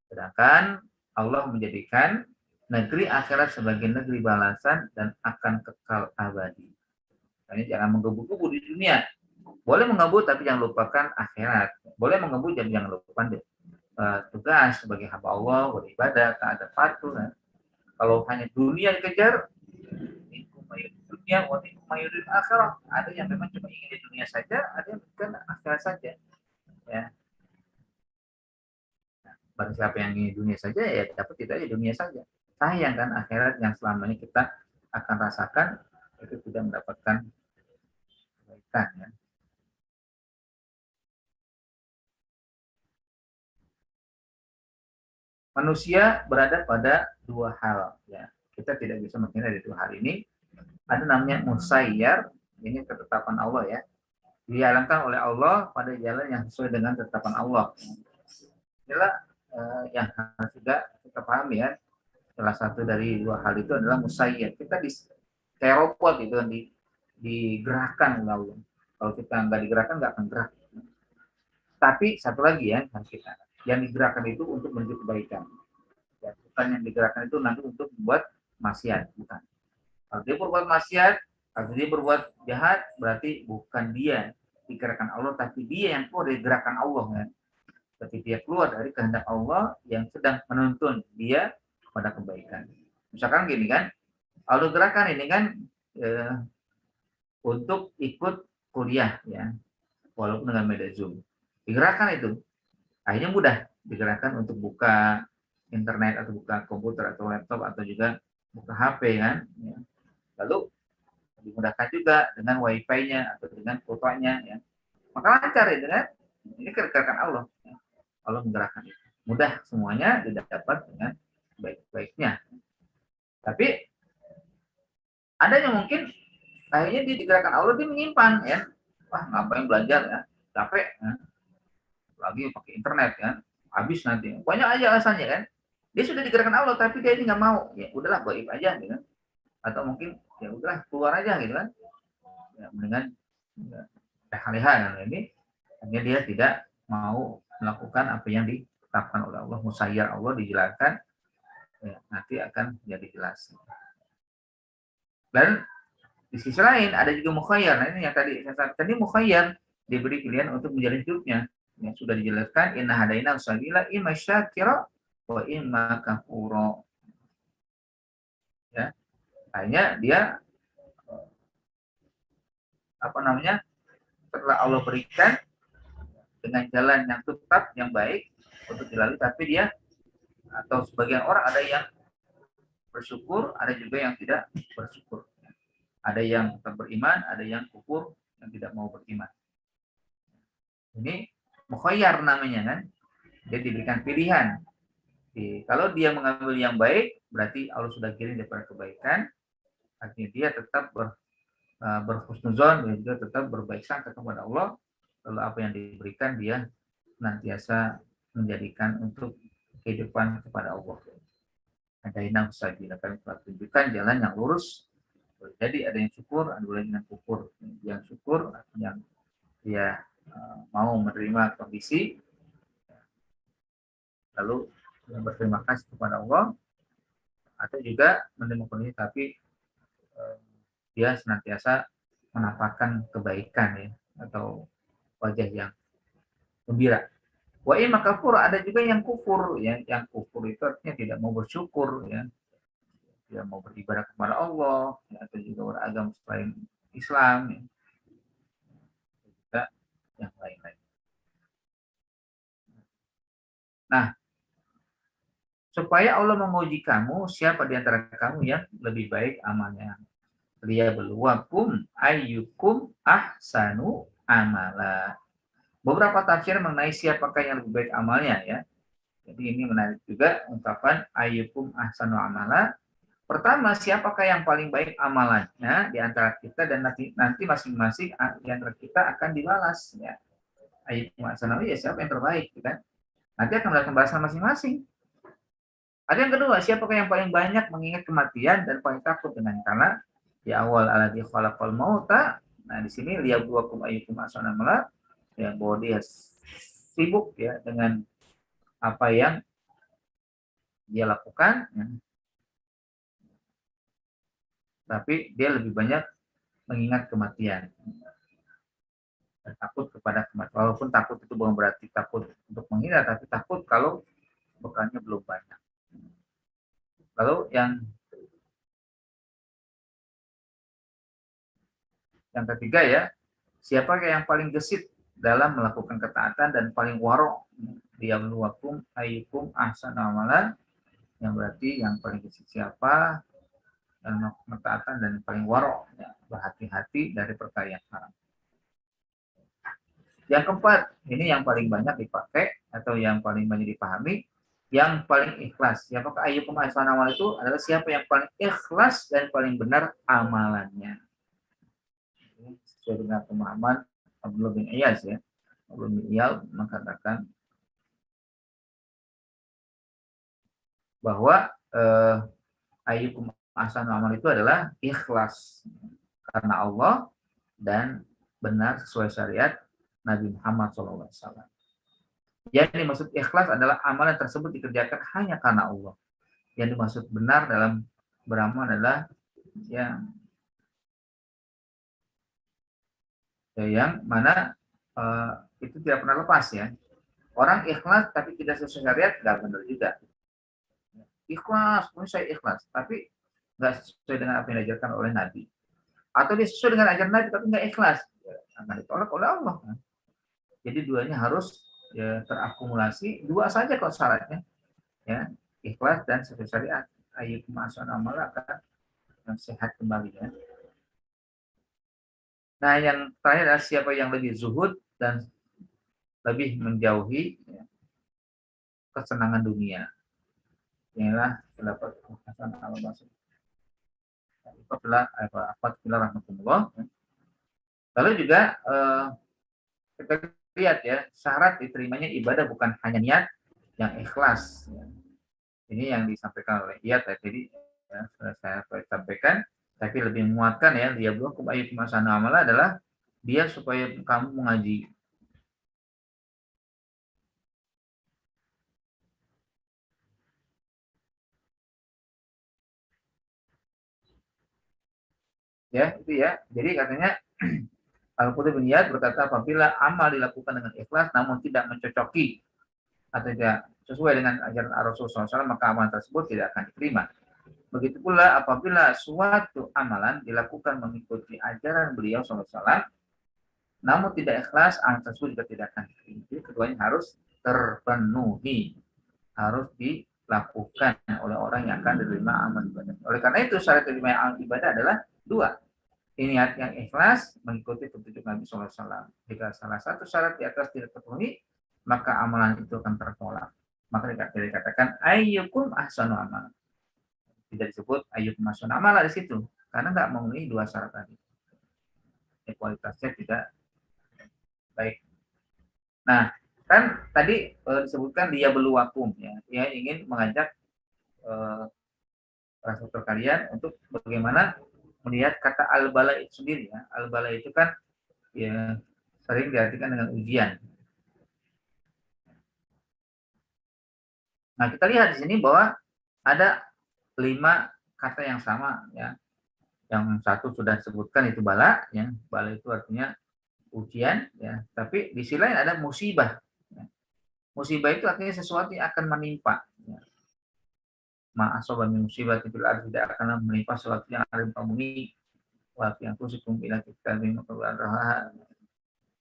Sedangkan Allah menjadikan negeri akhirat sebagai negeri balasan dan akan kekal abadi. Jadi jangan menggebu-gebu di dunia. Boleh menggebu tapi jangan lupakan akhirat. Boleh menggebu jangan lupakan tugas sebagai hamba Allah, beribadah, tak ada patuh. Nah. Kalau hanya dunia dikejar, dunia, mayudin akhirat. Ada yang memang cuma ingin di dunia saja, ada yang bukan akhirat saja. Ya. Nah, bagi siapa yang ingin dunia saja, ya dapat tidak di dunia saja. Sayang kan akhirat yang selama ini kita akan rasakan itu tidak mendapatkan kebaikan, ya. Manusia berada pada dua hal, ya. Kita tidak bisa menghindari dua hal ini. Ada namanya musayyar, ini ketetapan Allah, ya. Dijalankan oleh Allah pada jalan yang sesuai dengan ketetapan Allah. Inilah yang harus juga kita pahami, ya. Salah satu dari dua hal itu adalah musayyar. Kita kayak robot gitu kan, digerakkan oleh Allah. Kalau kita nggak digerakkan nggak akan gerak. Tapi satu lagi, ya, kita yang digerakkan itu untuk menuju kebaikan. Ya, bukan yang digerakkan itu nanti untuk membuat maksiat, bukan. Kalau dia berbuat maksiat, kalau dia berbuat jahat, berarti bukan dia digerakkan Allah, tapi dia yang keluar dari gerakan Allah, kan. Tapi dia keluar dari kehendak Allah yang sedang menuntun dia pada kebaikan. Misalkan gini kan, Allah gerakan ini kan untuk ikut kuliah, ya, walaupun dengan media Zoom. Digerakkan itu. Akhirnya mudah digerakkan untuk buka internet atau buka komputer atau laptop atau juga buka HP, kan. Ya. Lalu dimudahkan juga dengan wifi-nya atau dengan fotonya, ya. Maka lancar itu, kan. Ini gerakan Allah. Ya. Allah menggerakkan itu. Mudah semuanya didapat dengan baik-baiknya. Tapi ada yang mungkin akhirnya digerakkan Allah, dia menyimpang, ya. Wah, ngapain belajar, ya, capek, ya. Lagi pakai internet, kan, habis nanti banyak aja alasannya, kan. Dia sudah digerakkan Allah tapi dia ini nggak mau, ya udahlah gaib aja, gitu kan. Atau mungkin ya udahlah keluar aja, gitu kan, ya, mendingan leha-leha, kan. Ini hanya dia tidak mau melakukan apa yang ditetapkan oleh Allah. Musayyar Allah dijelaskan, ya, nanti akan jadi jelas. Dan di sisi lain ada juga mukhayyar. Nah, ini yang tadi mukhayyar diberi pilihan untuk menjalani hidupnya. Yang sudah dijelaskan, inna hadaina sabila imma syakira wa imma kafura. Ya. Hanya dia setelah Allah berikan dengan jalan yang tetap, yang baik untuk dilalui, tapi dia atau sebagian orang ada yang bersyukur, ada juga yang tidak bersyukur. Ada yang tetap beriman, ada yang kufur, yang tidak mau beriman. Ini mukhayyar namanya kan. Dia diberikan pilihan. Kalau dia mengambil yang baik, berarti Allah sudah kirim daripada kebaikan. Artinya dia tetap berhusnuzon, dia juga tetap berbaik sangka kepada Allah. Lalu apa yang diberikan dia senantiasa menjadikan untuk kehidupan kepada Allah. Hadaina sabila, kami telah tunjukkan jalan yang lurus. Jadi ada yang syukur, ada yang kufur. Yang syukur, yang dia mau menerima kondisi, lalu berterima kasih kepada Allah, atau juga menerima kondisi tapi dia senantiasa menampakkan kebaikan ya, atau wajah yang gembira. Wa in makafur, ada juga yang kufur ya, yang kufur itu artinya tidak mau bersyukur ya, tidak mau beribadah kepada Allah ya, atau juga beragama selain Islam ya. Juga yang lain-lain. Nah, supaya Allah menguji kamu, siapa di antara kamu yang lebih baik amalnya. Liyabluwakum ayyukum ahsanu amala. Beberapa tafsir mengenai siapakah yang lebih baik amalnya ya. Jadi ini menarik juga ungkapan ayyukum ahsanu amala. Pertama, siapakah yang paling baik amalannya di antara kita, dan nanti masing-masing di antara kita akan dibalas ya. Ayyukum ahsanu amala, ya siapa yang terbaik kan. Nanti akan mendapatkan balasan masing-masing. Ada yang kedua, siapakah yang paling banyak mengingat kematian dan paling takut dengan, karena di awal alladzi khalaqal mauta. Nah, di sini liyabluwakum ayyukum ahsanu amala, ya, bahwa dia sibuk ya dengan apa yang dia lakukan ya. Tapi dia lebih banyak mengingat kematian dan takut kepada kematian. Walaupun takut itu bukan berarti takut untuk menghindar, tapi takut kalau bekalnya belum banyak. Lalu yang ketiga ya, siapa yang paling gesit dalam melakukan ketaatan dan paling warok, liyabluwakum ayyukum ahsanu amala, yang berarti yang paling gesit siapa dalam ketaatan dan paling warok ya, berhati-hati dari perkara yang haram. Yang keempat, ini yang paling banyak dipakai atau yang paling banyak dipahami, yang paling ikhlas. Siapakah ayyukum ahsanu amala itu adalah siapa yang paling ikhlas dan paling benar amalannya. Sesuai dengan pemahaman Abdullah bin Iyas ya. Abdullah bin Iyas mengatakan bahwa ayyukum ahsanu amal itu adalah ikhlas karena Allah dan benar sesuai syariat Nabi Muhammad SAW. Yang dimaksud ikhlas adalah amalan tersebut dikerjakan hanya karena Allah. Yang dimaksud benar dalam beramal adalah yang mana itu tidak pernah lepas ya. Orang ikhlas tapi tidak sesuai syariat, nggak benar juga. Ikhlas, saya ikhlas, tapi nggak sesuai dengan apa yang diajarkan oleh Nabi. Atau dia sesuai dengan ajaran Nabi tapi nggak ikhlas, akan ditolak oleh Allah. Jadi duanya harus ya, terakumulasi, dua saja kalau syaratnya, ya, ikhlas dan sesuai syariat. Ayyukum ahsanu amala akan sehat kembali ya. Nah, yang terakhir adalah siapa yang lebih zuhud dan lebih menjauhi ya, kesenangan dunia. Inilah pendapat Hasan al-Basri. Alhamdulillah rahmatullah. Lalu juga kita lihat ya, syarat diterimanya ibadah bukan hanya niat yang ikhlas. Ya. Ini yang disampaikan oleh Iyad tadi ya, saya sampaikan. Tapi lebih menguatkan ya, dia bilang ayyukum ahsanu amala adalah dia supaya kamu mengaji. Ya, itu ya. Jadi katanya Al-Qudri bin Iyad berkata, apabila amal dilakukan dengan ikhlas namun tidak mencocoki atau tidak sesuai dengan ajaran Rasulullah SAW, maka amal tersebut tidak akan diterima. Begitu pula apabila suatu amalan dilakukan mengikuti ajaran beliau SAW, namun tidak ikhlas, amal tersebut juga tidak akan diterima. Jadi keduanya harus terpenuhi, harus dilakukan oleh orang yang akan diterima amal ibadah. Oleh karena itu syarat diterima amal ibadah adalah dua. niat yang ikhlas mengikuti petunjuk Nabi SAW. Jika salah satu syarat di atas tidak terpenuhi, maka amalan itu akan tertolak. Maka dikatakan ayyukum ahsanu amal. Tidak disebut ayyukum ahsanu amal di situ, karena nggak memenuhi dua syarat tadi. Kualitasnya tidak baik. Nah, kan tadi disebutkan dia beluwakum, ya, dia ingin mengajak para saudara kalian untuk bagaimana melihat kata al-bala itu sendiri, ya. Al-bala itu kan ya sering diartikan dengan ujian. Nah, kita lihat di sini bahwa ada 5 kata yang sama, ya. Yang satu sudah disebutkan itu bala, ya. Bala itu artinya ujian, ya. Tapi di sisi lain ada musibah. Ya. Musibah itu artinya sesuatu yang akan menimpa. Ya. Ma'asoba min musibah fil ardi, tidak akan menimpa sesuatu yang ada di bumi. Wa fi anfusikum ila kitabim raha,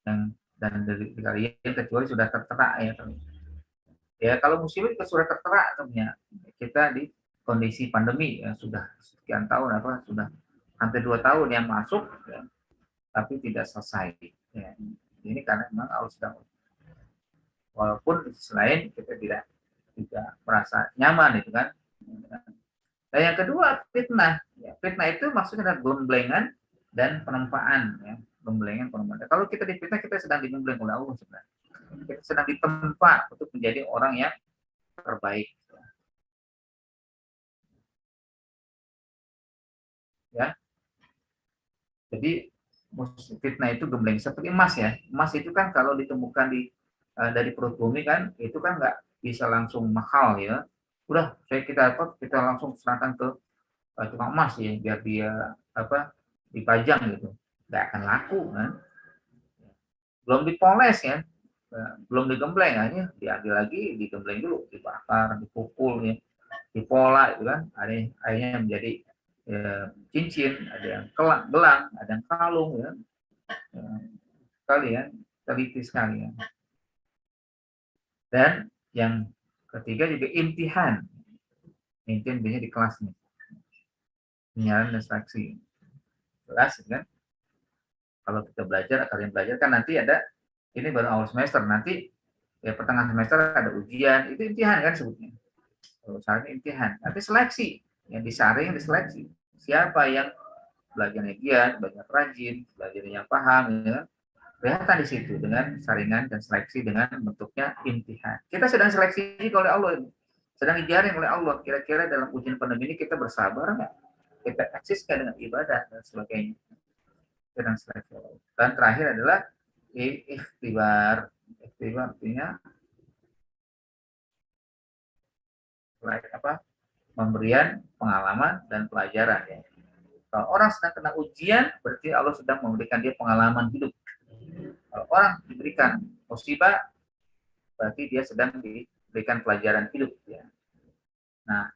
dan dari kalian kecuali sudah tertera, ya. Ya, kalau musibah itu sudah tertera tentunya. Kita di kondisi pandemi, ya, sudah sekian tahun, sudah hampir 2 tahun yang masuk, ya, tapi tidak selesai. Ya. Ini karena memang Allah sedang, walaupun di sisi lain kita tidak merasa nyaman, itu kan. Dan yang kedua fitnah. Ya, fitnah itu maksudnya adalah gemblengan dan penempaan, ya. Gemblengan, penempaan. Kalau kita difitnah, kita sedang digembleng oleh Allah sebenarnya. Kita sedang ditempa untuk menjadi orang yang terbaik. Ya, jadi fitnah itu gembleng seperti emas, ya. Emas itu kan kalau ditemukan dari perut bumi kan, itu kan nggak bisa langsung mahal, ya. Udah kita langsung serahkan ke tukang emas, ya, biar dia dipajang gitu, nggak akan laku kan. Belum dipoles, ya, belum digembleng, hanya diambil lagi, digembleng dulu, dibakar, dipukul, ya, dipola, itu kan, akhirnya menjadi cincin, ada yang gelang, ada yang kalung, ya. Sekali, ya, teliti sekali, ya. Dan yang ketiga juga imtihan. Imtihan biasanya di kelas nih, penyiaran dan saksi kelas, kan. Kalau kita belajar, kalian belajar kan nanti ada, ini baru awal semester, nanti ya pertengahan semester ada ujian, itu imtihan kan sebutnya. Misalnya imtihan, nanti seleksi, yang disaring, diseleksi. Siapa yang belajarnya giat, belajar rajin, belajarnya yang paham, ya. Kelihatan di situ dengan saringan dan seleksi dengan bentuknya imtihan. Kita sedang seleksi oleh Allah, sedang dijaring oleh Allah. Kira-kira dalam ujian pandemi ini kita bersabar nggak? Kita eksiskan dengan ibadah dan sebagainya. Sedang seleksi. Dan terakhir adalah ikhtibar. Ikhtibar artinya pemberian pengalaman dan pelajaran, ya. Kalau orang sedang kena ujian, berarti Allah sedang memberikan dia pengalaman hidup. Kalau orang diberikan musibah, berarti dia sedang diberikan pelajaran hidup, ya. Nah,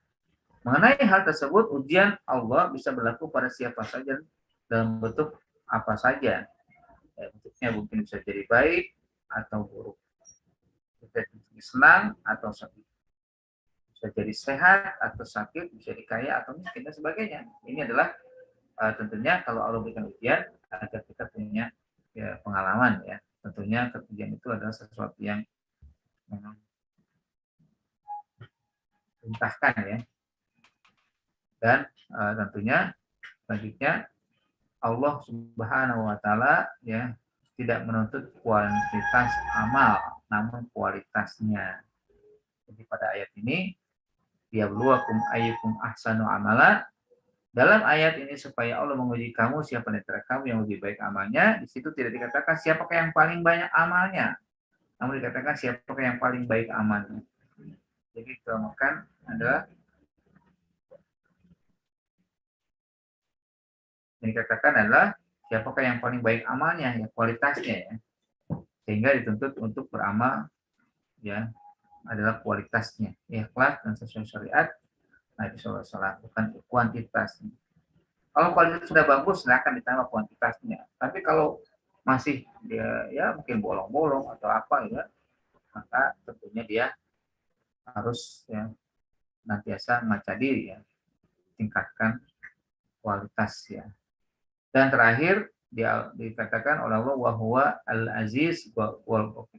mengenai hal tersebut, ujian Allah bisa berlaku pada siapa saja dalam bentuk apa saja. Ya, bentuknya mungkin bisa jadi baik atau buruk, bisa jadi senang atau sedih, bisa jadi sehat atau sakit, bisa dikaya atau miskin dan sebagainya. Ini adalah tentunya kalau Allah berikan ujian agar kita punya, ya, pengalaman, ya. Tentunya ujian itu adalah sesuatu yang perintahkan, ya. Dan tentunya selanjutnya Allah Subhanahu wa taala, ya, tidak menuntut kuantitas amal, namun kualitasnya. Jadi pada ayat ini, liyabluwakum ayyukum ahsanu amala. Dalam ayat ini supaya Allah menguji kamu siapa di antara kamu yang lebih baik amalnya. Di situ tidak dikatakan siapakah yang paling banyak amalnya, namun dikatakan siapakah yang paling baik amalnya. Jadi dikatakan adalah siapakah yang paling baik amalnya, ya, kualitasnya, ya. Sehingga dituntut untuk beramal, ya, adalah kualitasnya, ikhlas dan sesuai syariat Nabi SAW, bukan kuantitasnya. Kalau kualitas sudah bagus, silakan ditambah kuantitasnya. Tapi kalau masih dia, ya, mungkin bolong-bolong atau apa, ya, maka tentunya dia harus, ya, nantiasa ngaca diri, ya, tingkatkan kualitas, ya. Dan terakhir dikatakan oleh Allah wa huwa al-aziz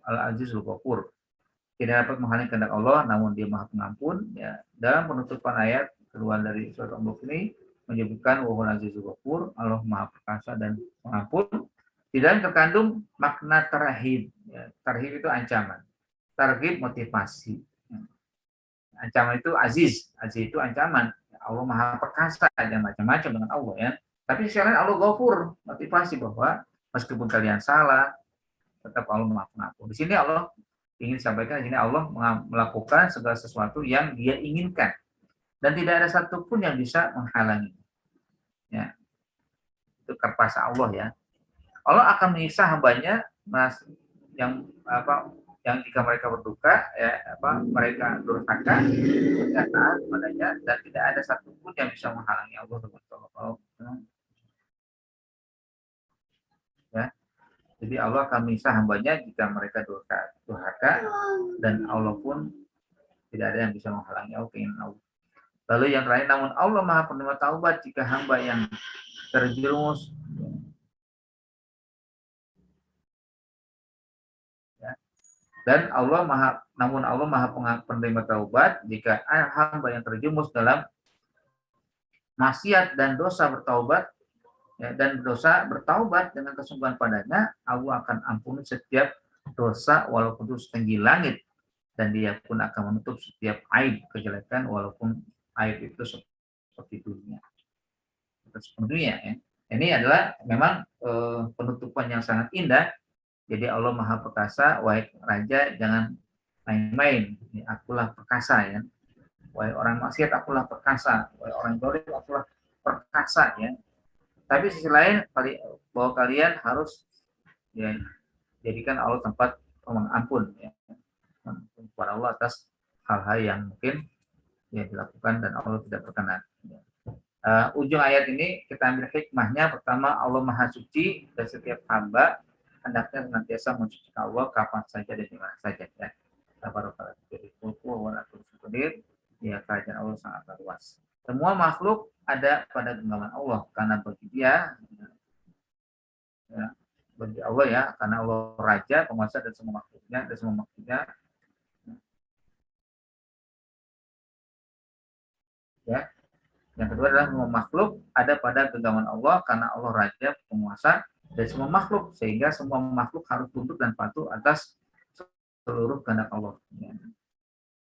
al-azizul ghafur. Tidak dapat menghalangi kehendak Allah, namun Dia Maha Pengampun. Ya. Dalam penutupan ayat kedua dari surat Al-Mulk ini menyebutkan wa huwal azizul ghafur, Allah Maha Perkasa dan Pengampun. Di dalam terkandung makna tarhib. Ya. Tarhib itu ancaman. Targhib motivasi. Ya. Ancaman itu aziz. Aziz itu ancaman. Allah Maha Perkasa dan macam-macam dengan Allah ya. Tapi sisi lain Allah Ghafur, motivasi bahwa meskipun kalian salah, tetap Allah Maha Pengampun. Di sini Allah ingin disampaikan, di sini Allah melakukan segala sesuatu yang Dia inginkan dan tidak ada satupun yang bisa menghalangi. Ya, itu kerpasa Allah ya. Allah akan menyiksa hambanya yang jika mereka berduka, ya, mereka durhaka, tidak taat padanya, dan tidak ada satupun yang bisa menghalangi Allah. Ya. Jadi Allah akan menyiksa hambanya jika mereka durhaka, dan Allah pun tidak ada yang bisa menghalangi Allah. Lalu yang terakhir, namun Allah Maha Penerima Taubat jika hamba yang terjerumus ya. Dan namun Allah Maha Penerima Taubat jika hamba yang terjerumus dalam maksiat dan dosa bertaubat ya, dan dosa bertaubat dengan kesungguhan padanya, Allah akan ampuni setiap dosa walaupun itu setinggi langit, dan Dia pun akan menutup setiap aib kejelekan walaupun aib itu seperti dunia. Ya. Ini adalah memang penutupan yang sangat indah. Jadi Allah Maha Perkasa, wahai raja jangan main-main, akulah perkasa ya. Wahai orang maksiat akulah perkasa, wahai orang dolim akulah perkasa ya. Tapi sisi lain bahwa kalian harus ya, jadikan Allah tempat pengampun ya. Kepada Allah atas hal-hal yang mungkin ya dilakukan dan Allah tidak berkenan. Ujung ayat ini kita ambil hikmahnya. Pertama, Allah Maha Suci dan setiap hamba hendaknya senantiasa mensucikan Allah kapan saja dan di mana saja ya. Jadi ya, kerajaan Allah sangat luas. Semua makhluk ada pada genggaman Allah karena bagi Dia ya, bagi Allah ya, karena Allah Raja, penguasa dan semua makhluknya ya. Yang kedua adalah semua makhluk ada pada genggaman Allah karena Allah Raja, penguasa dan semua makhluk, sehingga semua makhluk harus tunduk dan patuh atas seluruh kehendak Allah. Ya.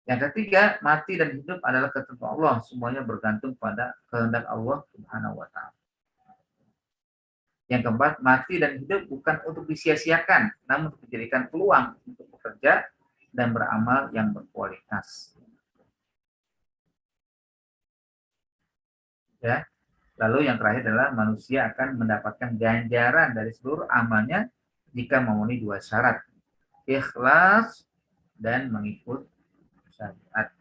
Yang ketiga, mati dan hidup adalah ketentuan Allah. Semuanya bergantung pada kehendak Allah Subhanahu wa Ta'ala. Yang keempat, mati dan hidup bukan untuk disia-siakan, namun untuk dijadikan peluang untuk bekerja dan beramal yang berkualitas. Ya. Lalu yang terakhir adalah manusia akan mendapatkan ganjaran dari seluruh amalnya jika memenuhi dua syarat, ikhlas dan mengikut syariat.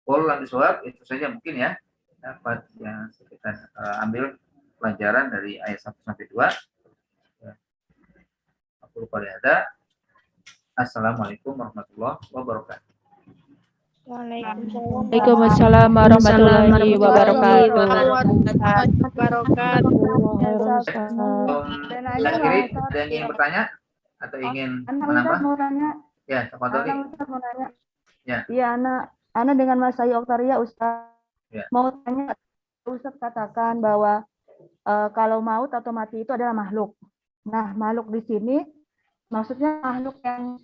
Pola bisawab itu saja mungkin ya dapat yang kita ambil pelajaran dari ayat 1 sampai 2. Ya. Aku lupa ada. Assalamualaikum warahmatullahi wabarakatuh. Waalaikumsalam warahmatullahi wabarakatuh. Akhiri, ada yang ingin bertanya atau ingin menambah? Ya, tafadholi. Ya. Iya, Ana dengan Mas Ayu Oktaria, Ustaz. Ya. Mau tanya, Ustaz katakan bahwa kalau maut atau mati itu adalah makhluk. Nah, makhluk di sini maksudnya makhluk yang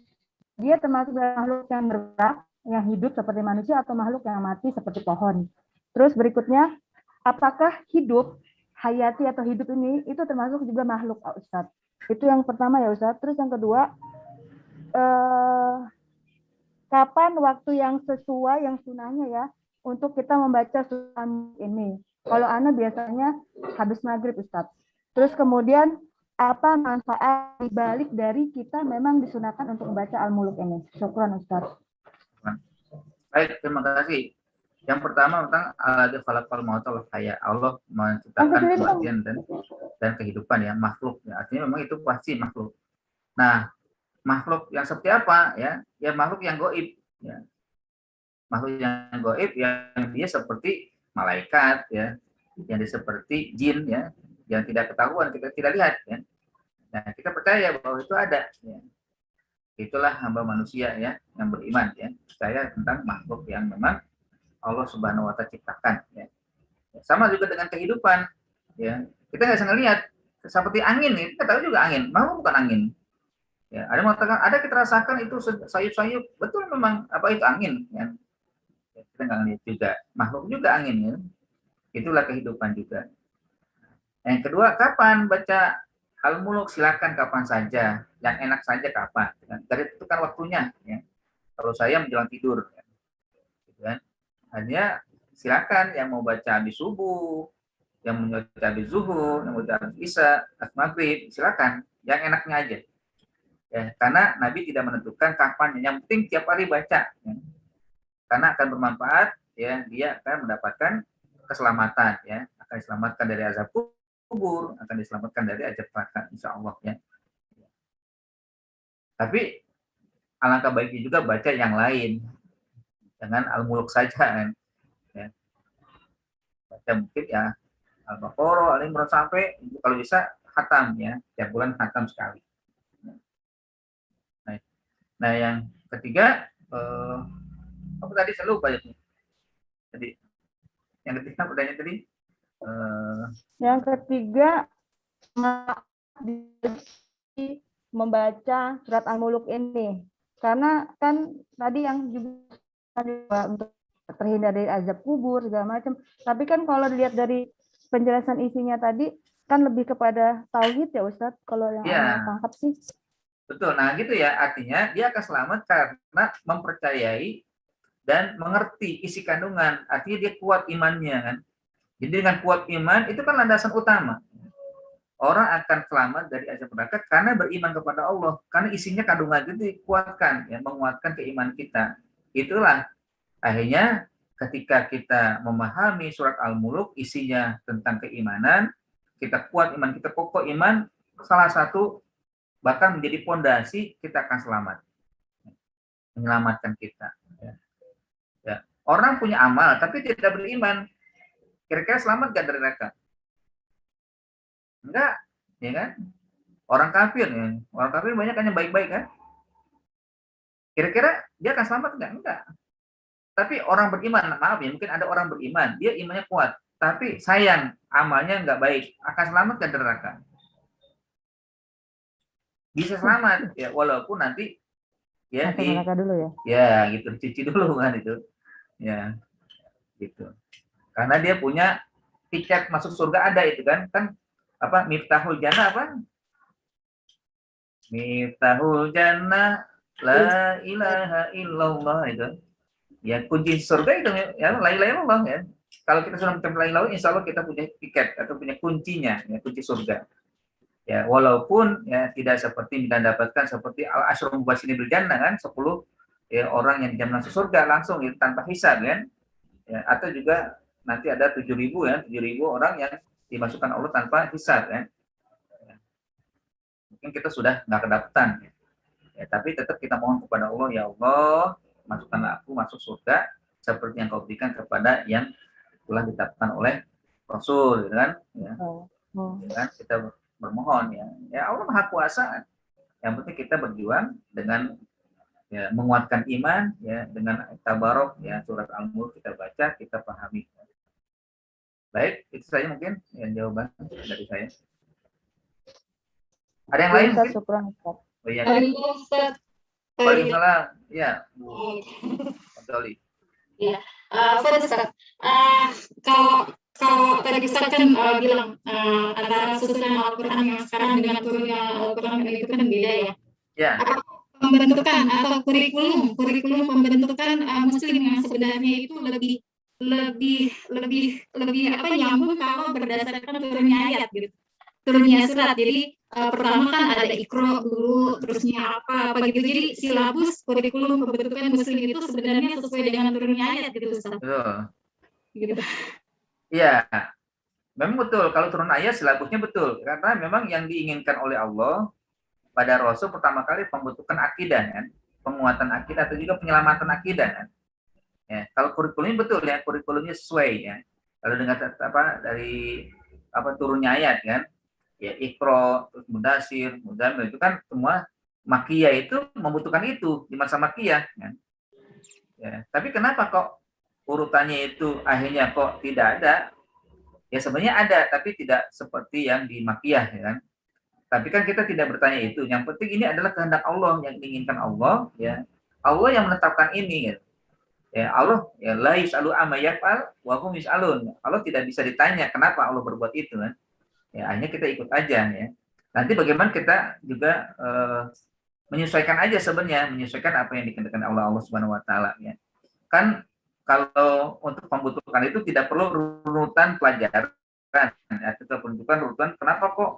dia termasuk dalam makhluk yang bergerak, yang hidup seperti manusia, atau makhluk yang mati seperti pohon. Terus berikutnya, apakah hidup, hayati atau hidup ini itu termasuk juga makhluk, Ustaz? Itu yang pertama ya, Ustaz. Terus yang kedua, kapan waktu yang sesuai, yang sunahnya ya, untuk kita membaca surat ini? Kalau Ana biasanya habis maghrib, Ustaz. Terus kemudian, apa manfaat dibalik dari kita memang disunahkan untuk membaca Al-Muluk ini? Syukran, Ustaz. Baik, terima kasih. Yang pertama tentang al-ladzi khalaqal mauta wal hayat. Allah menciptakan kematian dan kehidupan ya, makhluk ya. Artinya memang itu pasti makhluk. Nah, makhluk yang seperti apa ya? Ya makhluk yang gaib ya. Makhluk yang gaib yang dia seperti malaikat ya, yang dia seperti jin ya, yang tidak ketahuan, kita tidak lihat. Ya. Nah, kita percaya bahwa itu ada. Ya. Itulah hamba manusia ya yang beriman ya, percaya tentang makhluk yang memang Allah Subhanahu Wa Taala ciptakan. Ya. Sama juga dengan kehidupan. Ya, kita nggak bisa ngelihat seperti angin. Kita tahu juga angin, mau bukan angin. Ya, ada mengatakan ada kita rasakan itu sayup-sayup, betul memang apa itu angin. Ya. Kita nggak ngelihat juga, makhluk juga angin. Ya. Itulah kehidupan juga. Yang kedua, kapan baca Al-Muluk? Silakan kapan saja, yang enak saja kapan. Dari itu kan waktunya. Ya. Kalau saya menjelang tidur, ya. Gitu kan. Hanya silakan yang mau baca habis subuh, yang mau baca habis zuhur, yang mau baca habis isya, habis maghrib, silakan. Yang enaknya aja. Ya, karena Nabi tidak menentukan kapan. Yang penting tiap hari baca. Ya. Karena akan bermanfaat, ya, dia akan mendapatkan keselamatan, ya, akan diselamatkan dari azab kubur, akan diselamatkan dari azab neraka, insya Allah ya. Tapi alangkah baiknya juga baca yang lain, jangan Al-Muluk saja kan. Ya. Baca mungkin ya Al-Baqarah, Al-Imran sampai kalau bisa khatam ya, tiap bulan khatam sekali. Nah yang ketiga apa tadi saya lupa ya. Tadi yang ketiga pertanyaan tadi. Yang ketiga, membaca surat Al-Muluk ini, karena kan tadi yang juga untuk terhindar dari azab kubur segala macam. Tapi kan kalau dilihat dari penjelasan isinya tadi kan lebih kepada tauhid ya Ustadz. Kalau yang ya, tangkap sih. betul. Nah gitu ya, artinya dia akan selamat karena mempercayai dan mengerti isi kandungan. Artinya dia kuat imannya kan. Jadi dengan kuat iman itu kan landasan utama. Orang akan selamat dari azab neraka karena beriman kepada Allah. Karena isinya kandungan itu dikuatkan, ya, menguatkan keimanan kita. Itulah akhirnya ketika kita memahami surat Al-Muluk, isinya tentang keimanan, kita kuat iman, kita kokoh iman, salah satu bahkan menjadi pondasi kita akan selamat. Menyelamatkan kita. Ya. Orang punya amal tapi tidak beriman, kira-kira selamat gak dari neraka? Enggak, ya kan? Orang kafir, ya. Orang kafir banyak kan yang baik-baik kan? Kira-kira dia akan selamat enggak? Enggak. Tapi orang beriman, maaf ya, mungkin ada orang beriman, dia imannya kuat, tapi sayang amalnya enggak baik, akan selamat gak dari neraka? Bisa selamat, ya walaupun nanti ya Masuk neraka dulu ya. Ya gitu, cuci dulu kan itu, ya gitu. Karena dia punya tiket masuk surga ada itu kan apa Miftahul Jannah apa? Miftahul Jannah la ilaha illallah itu. Ya kunci surga itu ya la ilaha illallah ya. Kalau kita sudah mencapai la ilaha illallah, insya Allah kita punya tiket atau punya kuncinya, ya kunci surga. Ya walaupun ya tidak seperti kita dapatkan seperti al-asyrul mubasyirin bil jannah kan 10 ya, orang yang dijamin masuk surga langsung ya, tanpa hisab kan. Ya, atau juga nanti ada 7.000 ya, 7.000 orang yang dimasukkan Allah tanpa hisab kan. Mungkin kita sudah nggak kedapatan ya, tapi tetap kita mohon kepada Allah, ya Allah masukkanlah aku masuk surga seperti yang kau berikan kepada yang telah ditetapkan oleh Rasul kan ya. Ya kan kita bermohon ya Allah Maha Kuasa, yang penting kita berjuang dengan ya menguatkan iman ya dengan tabarok ya surat Al-Mulk kita baca, kita pahami. Baik, itu saja mungkin yang jawaban dari saya. Ada yang lain mungkin? Oh iya. Waalaikumsalam. Ya, Bu Doli. Iya, Ustaz. Kalau tadi Ustaz kan bilang antara susunan Al-Quran yang sekarang dengan turunnya Al-Quran itu kan beda ya. Ya. Pembentukan atau kurikulum pembentukan Muslim yang sebenarnya itu lebih apa nyambung kalau berdasarkan turunnya ayat gitu. Turunnya surat. Jadi pertama kan ada Iqra dulu, terusnya apa gitu. Jadi silabus kurikulum pembentukan Muslim itu sebenarnya sesuai dengan turunnya ayat gitu Ustaz. Betul. Gitu. Iya. Memang betul kalau turun ayat silabusnya betul karena memang yang diinginkan oleh Allah pada Rasul pertama kali pembentukan akidah kan, penguatan akidah atau juga penyelamatan akidah kan. Ya, kalau kurikulumnya betul ya, kurikulumnya sesuai ya. Kalau dengan apa dari turunnya ayat kan. Ya Iqra, terus Mudasir, Muzammil itu kan semua makiyah itu membutuhkan itu di masa makiyah kan. Ya, tapi kenapa kok urutannya itu akhirnya kok tidak ada? Ya sebenarnya ada, tapi tidak seperti yang di makiyah ya kan. Tapi kan kita tidak bertanya itu. Yang penting ini adalah kehendak Allah, yang diinginkan Allah ya. Allah yang menetapkan ini ya. Ya Allah ya la yusalu amma yaf'al wa hum yusalun. Allah tidak bisa ditanya kenapa Allah berbuat itu kan. Ya hanya kita ikut aja ya. Nanti bagaimana kita juga menyesuaikan aja sebenarnya, menyesuaikan apa yang dikehendaki Allah Subhanahu wa taala ya. Kan kalau untuk pembentukan itu tidak perlu runutan pelajaran ya, kita penentukan runutan kenapa kok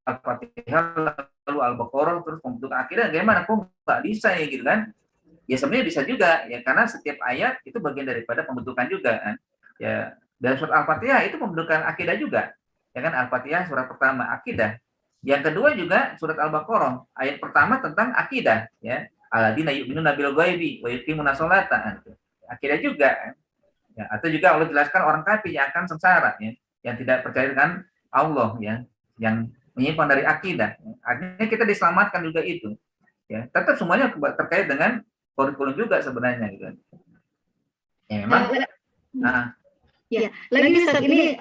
Al-Fatihah lalu Al-Baqarah terus pembentukan akidah gimana kok nggak bisa ya gitu kan. Ya sebenarnya bisa juga ya karena setiap ayat itu bagian daripada pembentukan juga kan. Ya dan surat Al-Fatihah itu pembentukan akidah juga. Ya kan Al-Fatihah surat pertama akidah. Yang kedua juga surat Al-Baqarah ayat pertama tentang akidah ya. Alladzina yu'minuna bil ghaibi wa yuqimuna sholata. Akidah juga kan. Ya, atau juga Allah jelaskan orang kafir yang akan sengsara ya, yang tidak percaya dengan Allah ya, yang menyimpang dari akidah. Artinya kita diselamatkan juga itu. Ya, tetap semuanya terkait dengan kurikulum juga sebenarnya gitu. Ya memang. Ya, lagi Ustaz ini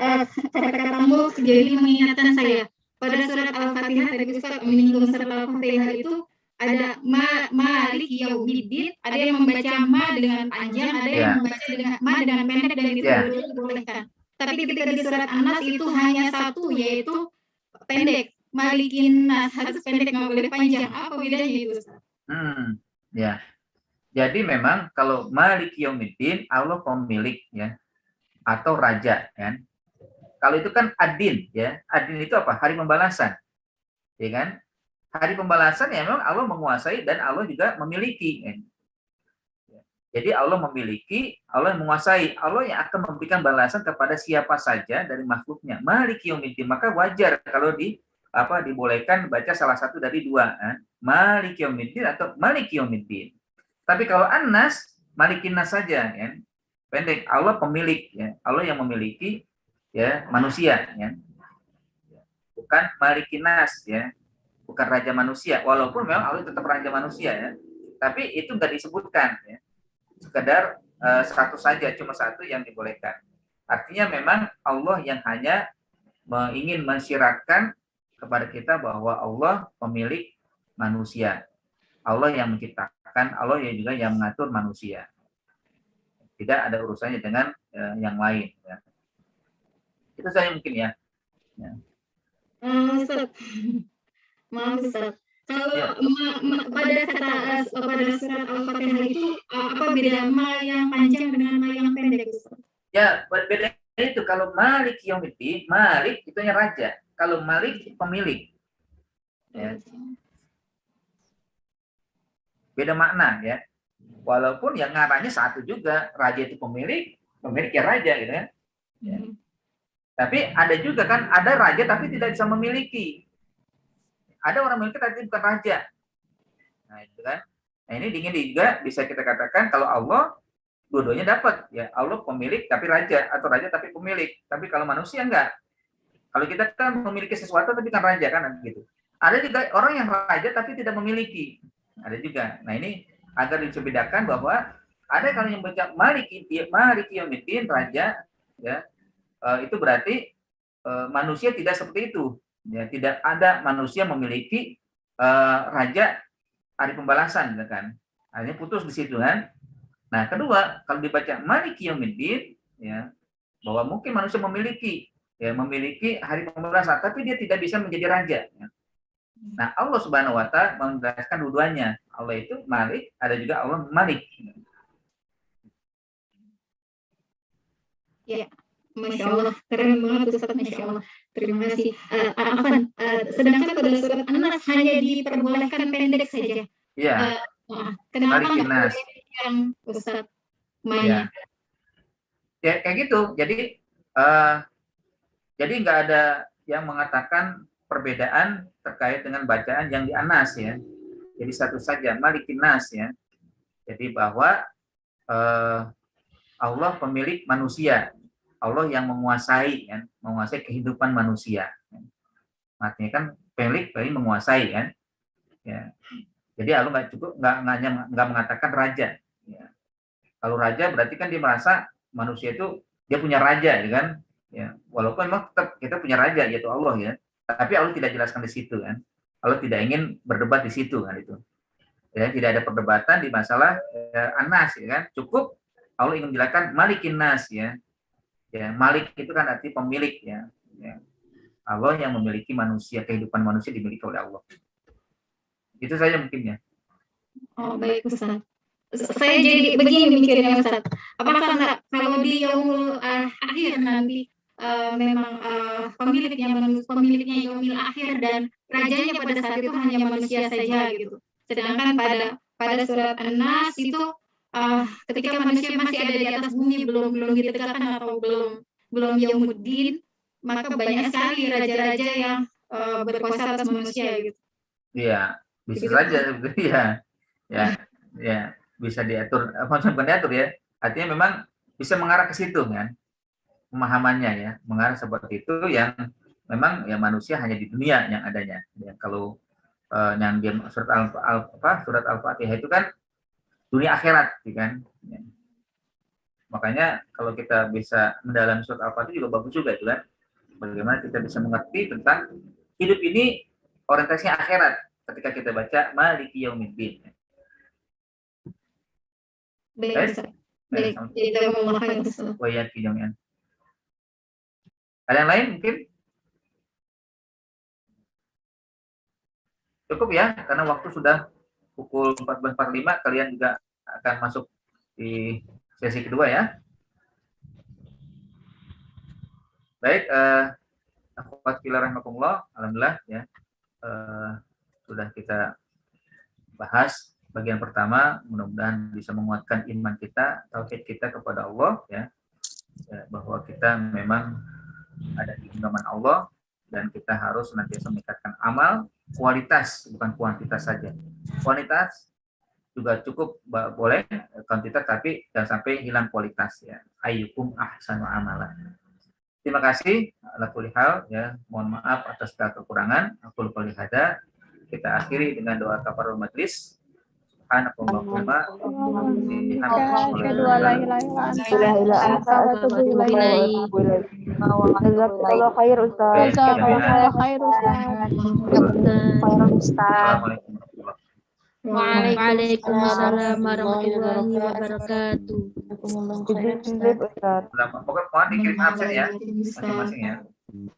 kata-katamu jadi mengingatkan saya pada surat Al-Fatihah tadi Ustaz menyinggung surat Al-Fatihah itu ada Malik Yaumiddin, ada yang membaca ma dengan panjang, ada yang membaca dengan ma dengan pendek dan itu dibolehkan. Tapi ketika di surat An-Nas itu hanya satu yaitu pendek, Malikin Nas harus pendek nggak boleh panjang. Apa bedanya itu Ustaz? Ya. Jadi memang kalau Malik Yaumiddin Allah pemilik ya atau raja kan. Kalau itu kan adin ya. Adin itu apa? Hari pembalasan. Ya kan? Hari pembalasan ya memang Allah menguasai dan Allah juga memiliki. Kan? Jadi Allah memiliki, Allah yang menguasai, Allah yang akan memberikan balasan kepada siapa saja dari makhluknya. Malik Yaumiddin, maka wajar kalau dibolehkan baca salah satu dari dua, kan? Malik Yaumiddin atau Malik Yaumiddin. Tapi kalau An-Nas, Malikin Nas saja, kan? Pendek. Allah pemilik, ya. Allah yang memiliki, ya manusia, ya. Bukan Malikin Nas, ya. Bukan raja manusia, walaupun memang Allah tetap raja manusia ya, tapi itu nggak disebutkan ya, sekedar satu saja, cuma satu yang dibolehkan. Artinya memang Allah yang hanya ingin mensyiratkan kepada kita bahwa Allah pemilik manusia, Allah yang menciptakan, Allah yang juga yang mengatur manusia, tidak ada urusannya dengan yang lain ya. Itu saya mungkin ya. Maaf Ustaz, kalau pada surat Al-Fatihah itu apa beda ma yang panjang dengan ma yang pendek Ustaz? Ya, beda itu kalau Malik Yaumiddin, Malik itu yang raja, kalau Malik pemilik. Ya. Beda makna ya. Walaupun yang ngaranya satu juga, raja itu pemilik ya raja gitu kan. Ya. Tapi ada juga kan, ada raja tapi tidak bisa memiliki. Ada orang memiliki tapi bukan raja. Nah, itu kan. Nah, ini juga bisa kita katakan kalau Allah dua-duanya dapat ya. Allah pemilik tapi raja atau raja tapi pemilik. Tapi kalau manusia enggak. Kalau kita kan memiliki sesuatu tapi kan raja kan gitu. Ada juga orang yang raja tapi tidak memiliki. Ada juga. Nah, ini agar dibedakan bahwa ada kalau yang baca Malik Yaumiddin raja ya. Itu berarti manusia tidak seperti itu. Ya, tidak ada manusia memiliki raja hari pembalasan, gitu kan? Akhirnya putus di situ kan. Nah, kedua, kalau dibaca Malik Yaumiddin, ya, bahwa mungkin manusia memiliki hari pembalasan, tapi dia tidak bisa menjadi raja. Ya. Nah, Allah Subhanahu Wa Taala menjelaskan dua-duanya. Allah itu Malik, ada juga Allah Malik. Ya. Masya Allah, keren banget Ustaz, Masya Allah. Terima kasih. Afan, sedangkan pada surat An-Nas hanya diperbolehkan pendek saja. Iya. Kenapa nggak boleh yang Ustaz Maya? Ya, kayak gitu. Jadi nggak ada yang mengatakan perbedaan terkait dengan bacaan yang di An-Nas ya. Jadi satu saja, Malikin Nas ya. Jadi bahwa Allah pemilik manusia. Allah yang menguasai kan, menguasai kehidupan manusia. Artinya kan pemilik menguasai kan. Ya. Jadi Allah nggak cukup nggak mengatakan raja. Ya. Kalau raja berarti kan dia merasa manusia itu dia punya raja, ya kan? Ya. Walaupun memang tetap kita punya raja yaitu Allah ya. Tapi Allah tidak jelaskan di situ kan. Allah tidak ingin berdebat di situ kan itu. Ya, tidak ada perdebatan di masalah An-Nas ya kan. Cukup Allah ingin menjelaskan Malikin Nas ya. Ya, Malik itu kan arti pemilik ya. Ya. Allah yang memiliki manusia, kehidupan manusia dimiliki oleh Allah. Itu saja mungkin ya. Oh, baik Ustaz. Saya jadi begini mikirnya Ustaz. Apakah kalau di yaumul akhir nanti memang pemiliknya yaumil akhir dan rajanya pada saat itu hanya manusia saja gitu. Sedangkan pada surat An-Nas itu ketika manusia masih ada di atas bumi belum ditegakkan atau belum yaumuddin, maka banyak sekali raja-raja yang berkuasa atas manusia gitu. Iya, bisa saja ya. Ya, bisa diatur, bukan diatur ya. Artinya memang bisa mengarah ke situ kan. Pemahamannya ya, mengarah seperti itu yang memang ya manusia hanya di dunia yang adanya. Ya, kalau yang di surat Al-Fatihah itu kan dunia akhirat, kan. Ya. Makanya kalau kita bisa mendalami surat Al-Fatihah juga bagus juga itu kan. Bagaimana kita bisa mengerti tentang hidup ini orientasinya akhirat ketika kita baca Maliki Yaumiddin. Baik. Jazakumullah khairan. Ada yang lain mungkin? Cukup ya, karena waktu sudah pukul 14.45, kalian juga akan masuk di sesi kedua ya. Baik, alhamdulillah ya, sudah kita bahas bagian pertama, mudah-mudahan bisa menguatkan iman kita, tauhid kita kepada Allah ya, bahwa kita memang ada di genggaman Allah dan kita harus senantiasa meningkatkan amal, kualitas bukan kuantitas saja. Kualitas juga cukup boleh, kuantitas tapi jangan sampai hilang kualitas ya. Ayyukum ahsanu amalan. Terima kasih ala kulli hal ya. Mohon maaf atas segala kekurangan. Aku lupa lihada. Kita akhiri dengan doa kafarul majlis. Subhanakallahumma Waalaikumsalam warahmatullahi wabarakatuh. Pokoknya mohon dikirim absen ya masing-masing ya.